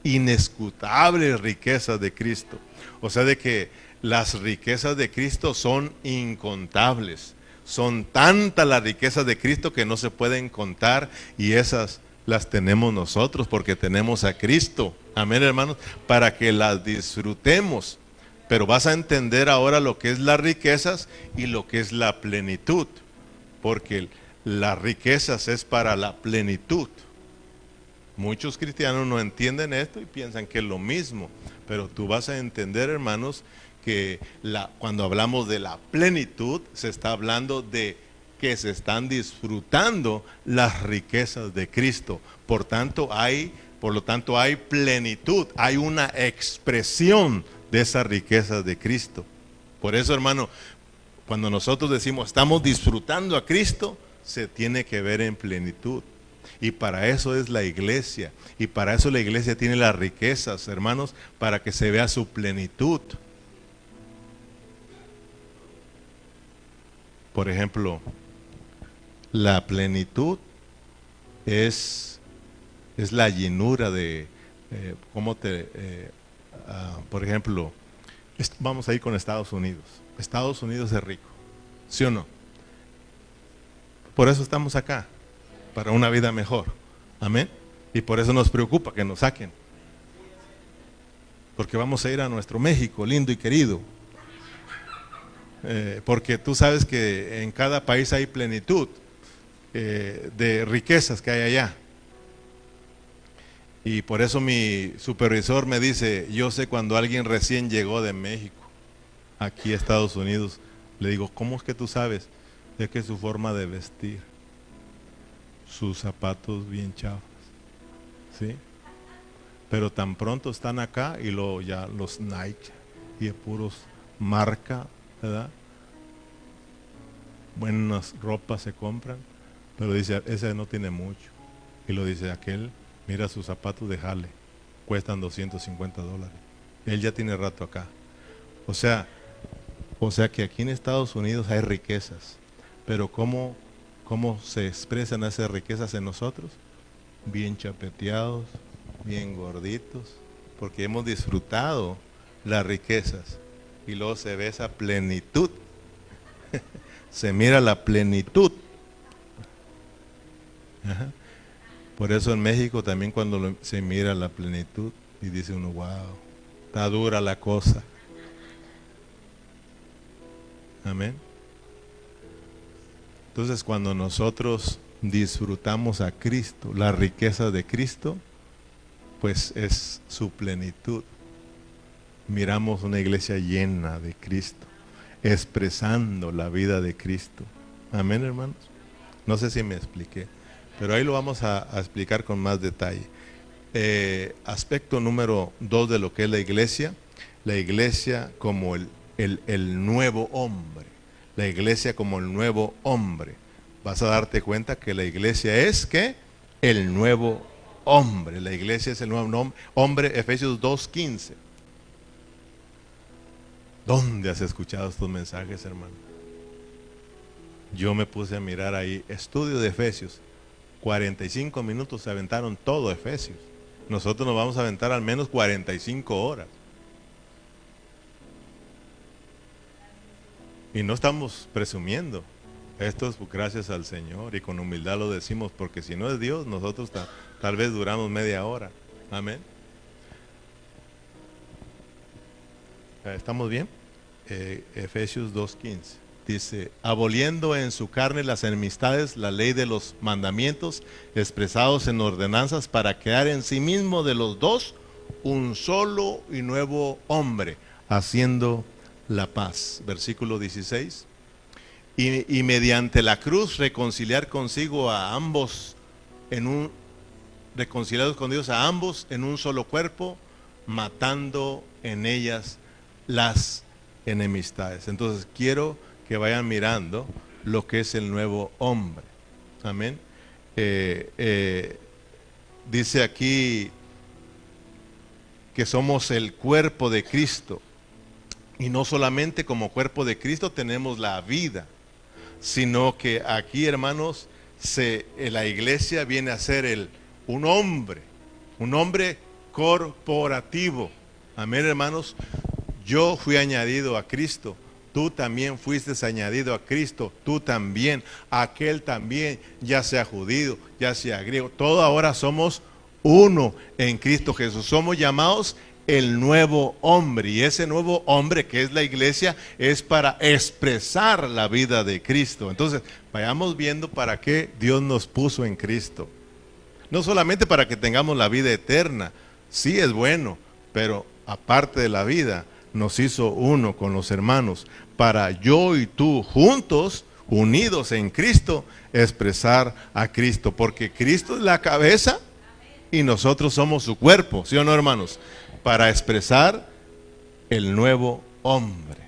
inescrutables riquezas de Cristo. O sea, de que las riquezas de Cristo son incontables. Son tantas las riquezas de Cristo que no se pueden contar, y esas las tenemos nosotros porque tenemos a Cristo. Amén, hermanos, para que las disfrutemos. Pero vas a entender ahora lo que es las riquezas y lo que es la plenitud, porque las riquezas es para la plenitud. Muchos cristianos no entienden esto y piensan que es lo mismo, pero tú vas a entender, hermanos, que cuando hablamos de la plenitud, se está hablando de que se están disfrutando las riquezas de Cristo. Por lo tanto hay plenitud, hay una expresión de esas riquezas de Cristo. Por eso, hermano, cuando nosotros decimos estamos disfrutando a Cristo, se tiene que ver en plenitud. Y para eso es la iglesia. Y para eso la iglesia tiene las riquezas, hermanos, para que se vea su plenitud. Por ejemplo, la plenitud es es la llenura de cómo por ejemplo, vamos a ir con Estados Unidos. Estados Unidos es rico, ¿sí o no? Por eso estamos acá, para una vida mejor. Amén. Y por eso nos preocupa que nos saquen. Porque vamos a ir a nuestro México, lindo y querido. Porque tú sabes que en cada país hay plenitud de riquezas que hay allá. Y por eso mi supervisor me dice, yo sé cuando alguien recién llegó de México aquí a Estados Unidos, le digo, ¿cómo es que tú sabes? Es que su forma de vestir, sus zapatos bien chafas, ¿sí? Pero tan pronto están acá y luego ya los Nike y de puros marca, ¿verdad? Buenas ropas se compran, pero dice, ese no tiene mucho. Y lo dice aquel, mira sus zapatos de Jale, cuestan $250. Él ya tiene rato acá. O sea que aquí en Estados Unidos hay riquezas, pero ¿cómo se expresan esas riquezas en nosotros? Bien chapeteados, bien gorditos, porque hemos disfrutado las riquezas y luego se ve esa plenitud. Se mira la plenitud. Ajá. Por eso en México también cuando se mira la plenitud y dice uno, wow, está dura la cosa. Amén. Entonces cuando nosotros disfrutamos a Cristo, la riqueza de Cristo, pues es su plenitud. Miramos una iglesia llena de Cristo, expresando la vida de Cristo. Amén, hermanos. No sé si me expliqué, pero ahí lo vamos a explicar con más detalle. Aspecto número 2 de lo que es la iglesia como el nuevo hombre. La iglesia como el nuevo hombre. Vas a darte cuenta que la iglesia es ¿qué? El nuevo hombre. La iglesia es el nuevo hombre, Efesios 2:15. ¿Dónde has escuchado estos mensajes, hermano? Yo me puse a mirar ahí, estudio de Efesios. 45 minutos se aventaron todo Efesios. Nosotros nos vamos a aventar al menos 45 horas. Y no estamos presumiendo. Esto es gracias al Señor y con humildad lo decimos, porque si no es Dios, nosotros tal vez duramos media hora. Amén. ¿Estamos bien? Efesios 2:15 dice, aboliendo en su carne las enemistades, la ley de los mandamientos expresados en ordenanzas, para crear en sí mismo de los dos un solo y nuevo hombre, haciendo la paz. Versículo 16. Y mediante la cruz reconciliar consigo a ambos reconciliados con Dios a ambos en un solo cuerpo, matando en ellas las enemistades. Entonces quiero que vayan mirando lo que es el nuevo hombre. Amén. Dice aquí que somos el cuerpo de Cristo. Y no solamente como cuerpo de Cristo tenemos la vida, sino que aquí, hermanos, la iglesia viene a ser un hombre corporativo. Amén, hermanos. Yo fui añadido a Cristo, tú también fuiste añadido a Cristo, tú también, aquel también, ya sea judío, ya sea griego, todos ahora somos uno en Cristo Jesús. Somos llamados el nuevo hombre, y ese nuevo hombre que es la iglesia es para expresar la vida de Cristo. Entonces vayamos viendo para qué Dios nos puso en Cristo. No solamente para que tengamos la vida eterna, sí es bueno, pero aparte de la vida, nos hizo uno con los hermanos, para yo y tú juntos, unidos en Cristo, expresar a Cristo, porque Cristo es la cabeza y nosotros somos su cuerpo, ¿sí o no, hermanos? Para expresar el nuevo hombre,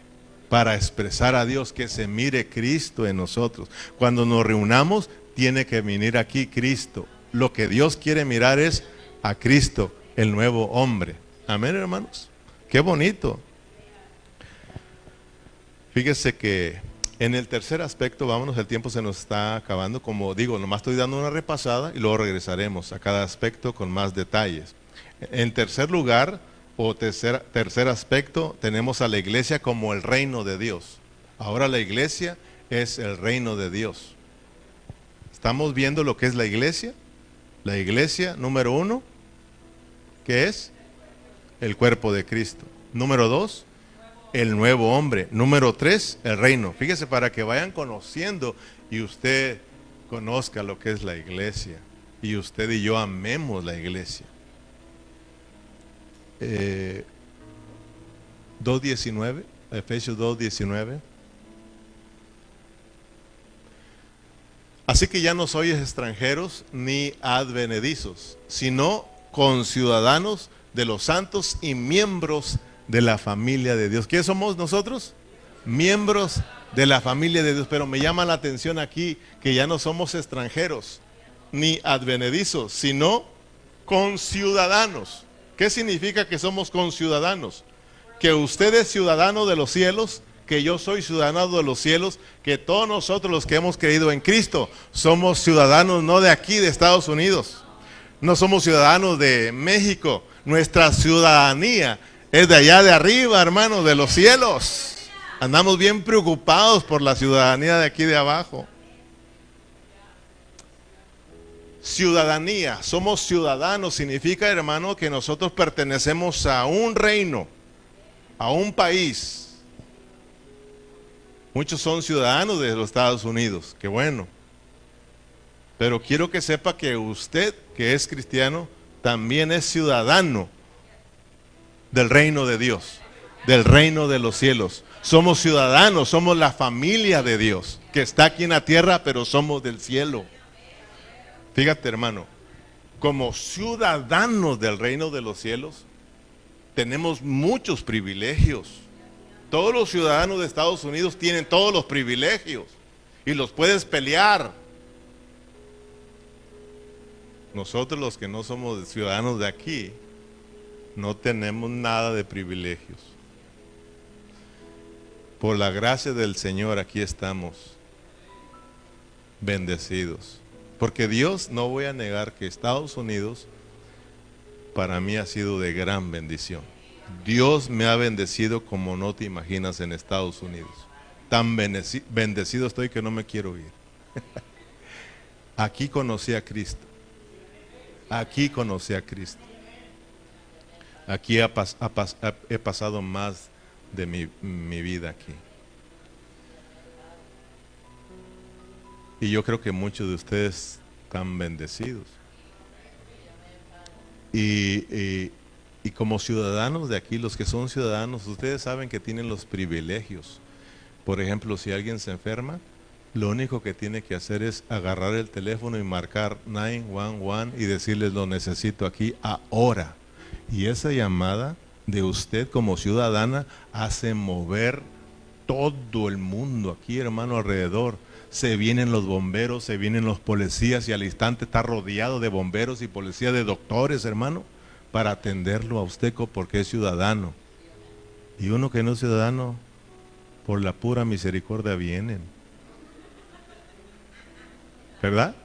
para expresar a Dios, que se mire Cristo en nosotros. Cuando nos reunamos, tiene que venir aquí Cristo. Lo que Dios quiere mirar es a Cristo, el nuevo hombre. Amén, hermanos. Qué bonito. Fíjese que En el tercer aspecto, vámonos, el tiempo se nos está acabando. Como digo, nomás estoy dando una repasada y luego regresaremos a cada aspecto con más detalles. En tercer lugar, o tercer aspecto, tenemos a la iglesia como el reino de Dios. Ahora la iglesia es el reino de Dios. ¿Estamos viendo lo que es la iglesia? La iglesia, número 1, ¿qué es? El cuerpo de Cristo. Número 2, el nuevo hombre. Número 3, el reino. Fíjese, para que vayan conociendo y usted conozca lo que es la iglesia. Y usted y yo amemos la iglesia. 2:19, Efesios 2:19. Así que ya no sois extranjeros ni advenedizos, sino conciudadanos de los santos y miembros de la familia de Dios. ¿Qué somos nosotros? Miembros de la familia de Dios. Pero me llama la atención aquí que ya no somos extranjeros ni advenedizos, sino conciudadanos. ¿Qué significa que somos conciudadanos? Que usted es ciudadano de los cielos, que yo soy ciudadano de los cielos, que todos nosotros los que hemos creído en Cristo somos ciudadanos no de aquí, de Estados Unidos. No somos ciudadanos de México. Nuestra ciudadanía es de allá de arriba, hermanos, de los cielos. Andamos bien preocupados por la ciudadanía de aquí de abajo. Ciudadanía, somos ciudadanos, significa, hermano, que nosotros pertenecemos a un reino, a un país. Muchos son ciudadanos de los Estados Unidos, qué bueno. Pero quiero que sepa que usted, que es cristiano, también es ciudadano del reino de Dios, del reino de los cielos. Somos ciudadanos, somos la familia de Dios, que está aquí en la tierra, pero somos del cielo. Fíjate, hermano, como ciudadanos del reino de los cielos, tenemos muchos privilegios. Todos los ciudadanos de Estados Unidos tienen todos los privilegios y los puedes pelear. Nosotros, los que no somos ciudadanos de aquí, no tenemos nada de privilegios. Por la gracia del Señor aquí estamos bendecidos. Porque Dios, no voy a negar que Estados Unidos para mí ha sido de gran bendición. Dios me ha bendecido como no te imaginas en Estados Unidos. Tan bendecido estoy que no me quiero ir. Aquí conocí a Cristo. Aquí conocí a Cristo. Aquí he pasado más de mi vida aquí. Y yo creo que muchos de ustedes están bendecidos. Y como ciudadanos de aquí, los que son ciudadanos, ustedes saben que tienen los privilegios. Por ejemplo, si alguien se enferma, lo único que tiene que hacer es agarrar el teléfono y marcar 911 y decirles lo necesito aquí ahora. Y esa llamada de usted como ciudadana hace mover todo el mundo aquí, hermano, alrededor. Se vienen los bomberos, se vienen los policías y al instante está rodeado de bomberos y policías, de doctores, hermano, para atenderlo a usted porque es ciudadano. Y uno que no es ciudadano, por la pura misericordia vienen. ¿Verdad?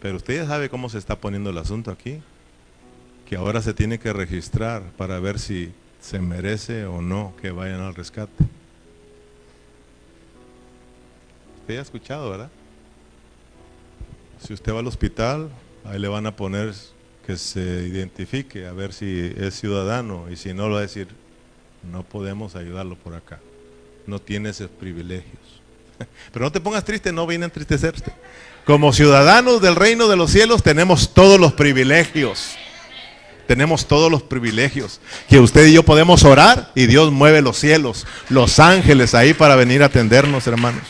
Pero usted ya sabe cómo se está poniendo el asunto aquí, que ahora se tiene que registrar para ver si se merece o no que vayan al rescate. Usted ya ha escuchado, ¿verdad? Si usted va al hospital, ahí le van a poner que se identifique, a ver si es ciudadano, y si no, lo va a decir, no podemos ayudarlo por acá, no tiene esos privilegios. Pero no te pongas triste, no viene a entristecerte. Como ciudadanos del reino de los cielos tenemos todos los privilegios. Tenemos todos los privilegios. Que usted y yo podemos orar y Dios mueve los cielos, los ángeles ahí para venir a atendernos, hermanos.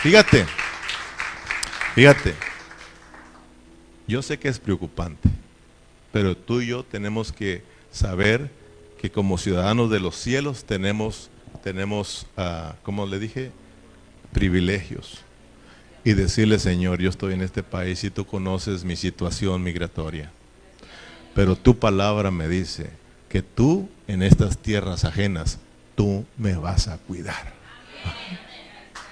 Fíjate. Yo sé que es preocupante, pero tú y yo tenemos que saber que como ciudadanos de los cielos tenemos, como le dije, privilegios. Y decirle, Señor, yo estoy en este país y tú conoces mi situación migratoria. Pero tu palabra me dice que tú en estas tierras ajenas tú me vas a cuidar.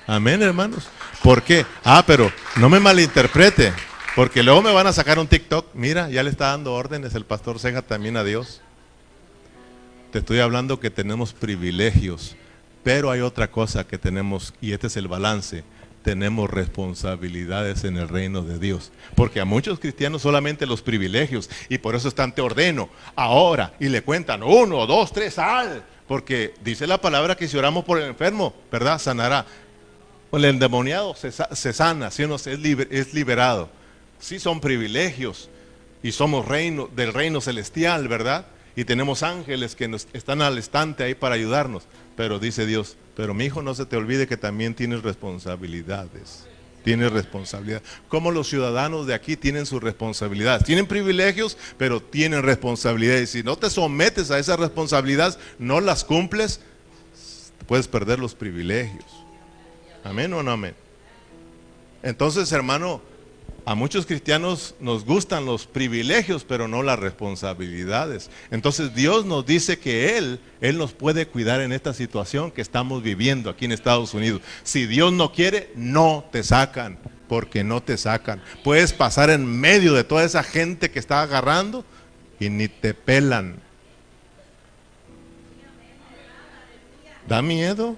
Amén, hermanos. ¿Por qué? Pero no me malinterprete, porque luego me van a sacar un TikTok. Mira, ya le está dando órdenes el pastor Ceja también a Dios. Te estoy hablando que tenemos privilegios, pero hay otra cosa que tenemos, y este es el balance. Tenemos responsabilidades en el reino de Dios, porque a muchos cristianos solamente los privilegios, y por eso están te ordeno ahora, y le cuentan 1, 2, 3, porque dice la palabra que si oramos por el enfermo, ¿verdad? Sanará. O el endemoniado se sana, ¿sí? Es liberado. Sí, son privilegios, y somos del reino celestial, ¿verdad? Y tenemos ángeles que nos están al estante ahí para ayudarnos. Pero dice Dios, pero mi hijo, no se te olvide que también tienes responsabilidades. Tienes responsabilidad. Como los ciudadanos de aquí tienen sus responsabilidades. Tienen privilegios, pero tienen responsabilidades. Y si no te sometes a esas responsabilidades, no las cumples, puedes perder los privilegios. ¿Amén o no amén? Entonces, hermano, a muchos cristianos nos gustan los privilegios, pero no las responsabilidades. Entonces Dios nos dice que Él nos puede cuidar en esta situación que estamos viviendo aquí en Estados Unidos. Si Dios no quiere, no te sacan, porque no te sacan. Puedes pasar en medio de toda esa gente que está agarrando y ni te pelan. ¿Da miedo?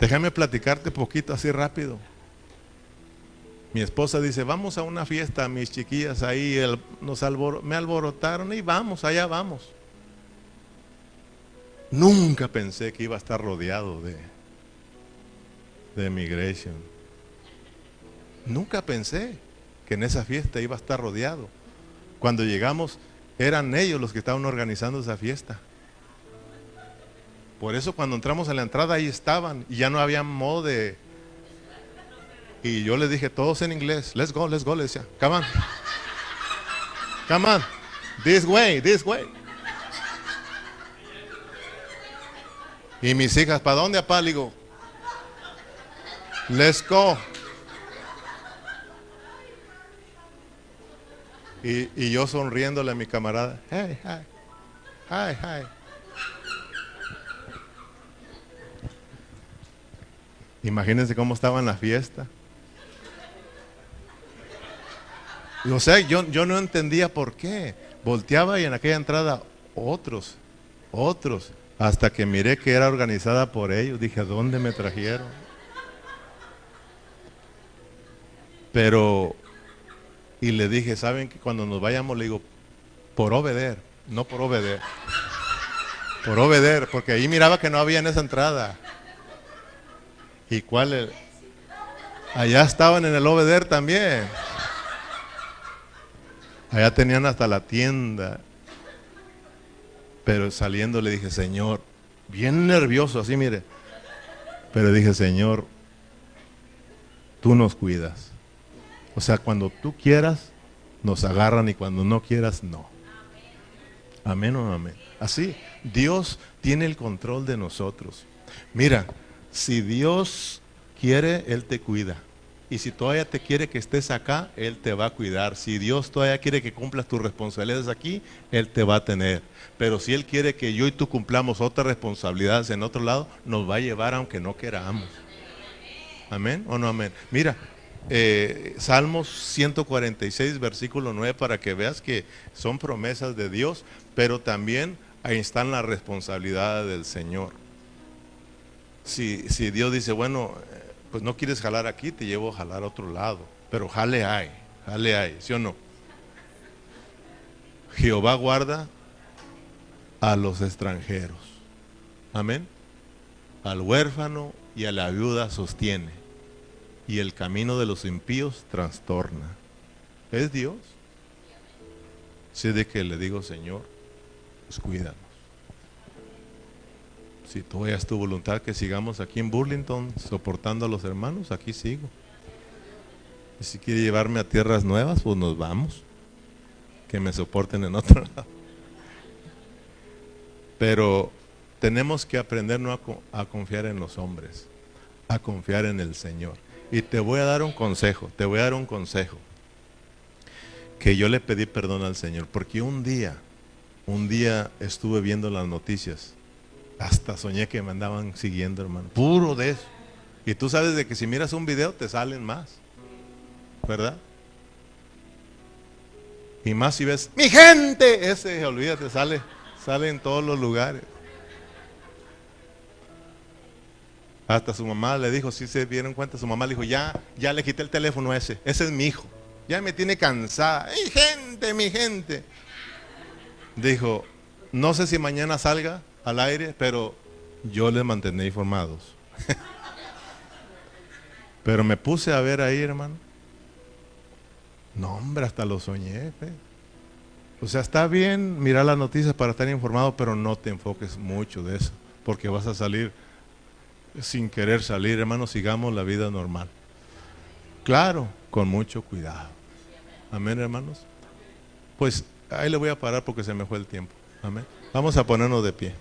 Déjame platicarte poquito así rápido. Mi esposa dice, vamos a una fiesta, mis chiquillas ahí me alborotaron y vamos, allá vamos. Nunca pensé que iba a estar rodeado de immigration. Nunca pensé que en esa fiesta iba a estar rodeado. Cuando llegamos, eran ellos los que estaban organizando esa fiesta. Por eso cuando entramos a la entrada ahí estaban y ya no había modo de... Y yo les dije, todos en inglés, let's go, les decía, come on, this way. Y mis hijas, ¿para dónde, apá? Le digo, let's go. Y yo sonriéndole a mi camarada, hey, hi. Imagínense cómo estaba en la fiesta. O sea, yo no entendía por qué. Volteaba y en aquella entrada otros, hasta que miré que era organizada por ellos. Dije, ¿a dónde me trajeron? Y le dije, ¿saben que cuando nos vayamos? Le digo, por obedecer, no por obedecer. Por obedecer, porque ahí miraba que no había en esa entrada. ¿Y cuál? Allá estaban en el obedecer también. Allá tenían hasta la tienda. Pero saliendo le dije, Señor, bien nervioso, así mire. Pero dije, Señor, tú nos cuidas. O sea, cuando tú quieras, nos agarran, y cuando no quieras, no. Amén o no amén. Así, Dios tiene el control de nosotros. Mira, si Dios quiere, Él te cuida. Y si todavía te quiere que estés acá, Él te va a cuidar. Si Dios todavía quiere que cumplas tus responsabilidades aquí, Él te va a tener. Pero si Él quiere que yo y tú cumplamos otras responsabilidades en otro lado, nos va a llevar aunque no queramos. ¿Amén o no amén? Mira, Salmos 146, versículo 9, para que veas que son promesas de Dios, pero también ahí están las responsabilidades del Señor. Si Dios dice, bueno, pues no quieres jalar aquí, te llevo a jalar a otro lado, pero jale hay, ¿sí o no? Jehová guarda a los extranjeros, amén. Al huérfano y a la viuda sostiene, y el camino de los impíos trastorna. Es Dios. Sé de que le digo, Señor, pues cuídanos. Si tú es tu voluntad que sigamos aquí en Burlington soportando a los hermanos, aquí sigo. Y si quiere llevarme a tierras nuevas, pues nos vamos. Que me soporten en otro lado. Pero tenemos que aprender no a confiar en los hombres, a confiar en el Señor. Y te voy a dar un consejo, que yo le pedí perdón al Señor, porque un día estuve viendo las noticias Hasta soñé que me andaban siguiendo, hermano. Puro de eso. Y tú sabes de que si miras un video te salen más, ¿verdad? Y más si ves, mi gente, ese, olvídate, sale en todos los lugares. Hasta su mamá le dijo, si se dieron cuenta, su mamá le dijo, ya le quité el teléfono a ese es mi hijo. Ya me tiene cansada. Mi gente. Dijo, no sé si mañana salga al aire, pero yo les mantendré informados. Pero me puse a ver ahí, hermano. No, hombre, hasta lo soñé. O sea, está bien mirar las noticias para estar informado, pero no te enfoques mucho de eso, porque vas a salir sin querer salir, hermano. Sigamos la vida normal. Claro, con mucho cuidado. Amén, hermanos. Pues ahí le voy a parar porque se me fue el tiempo. Amén. Vamos a ponernos de pie.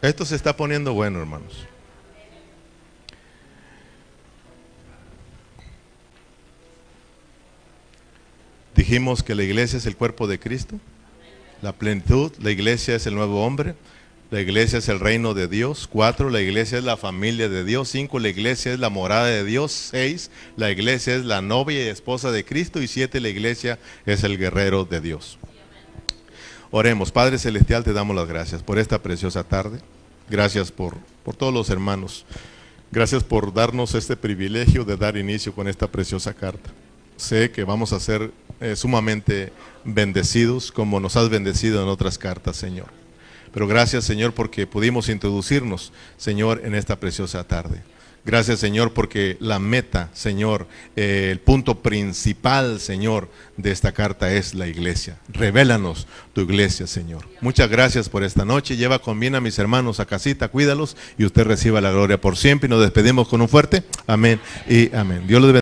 Esto se está poniendo bueno, hermanos. Dijimos que la iglesia es el cuerpo de Cristo, la plenitud. La iglesia es el nuevo hombre. La iglesia es el reino de Dios. 4, la iglesia es la familia de Dios. 5, la iglesia es la morada de Dios. 6, la iglesia es la novia y esposa de Cristo. Y 7, la iglesia es el guerrero de Dios. Oremos. Padre Celestial, te damos las gracias por esta preciosa tarde. Gracias por todos los hermanos. Gracias por darnos este privilegio de dar inicio con esta preciosa carta. Sé que vamos a ser sumamente bendecidos como nos has bendecido en otras cartas, Señor. Pero gracias, Señor, porque pudimos introducirnos, Señor, en esta preciosa tarde. Gracias, Señor, porque la meta, Señor, el punto principal, Señor, de esta carta es la iglesia. Revélanos tu iglesia, Señor. Muchas gracias por esta noche. Lleva con bien a mis hermanos a casita, cuídalos y usted reciba la gloria por siempre. Y nos despedimos con un fuerte amén y amén. Dios los bendiga.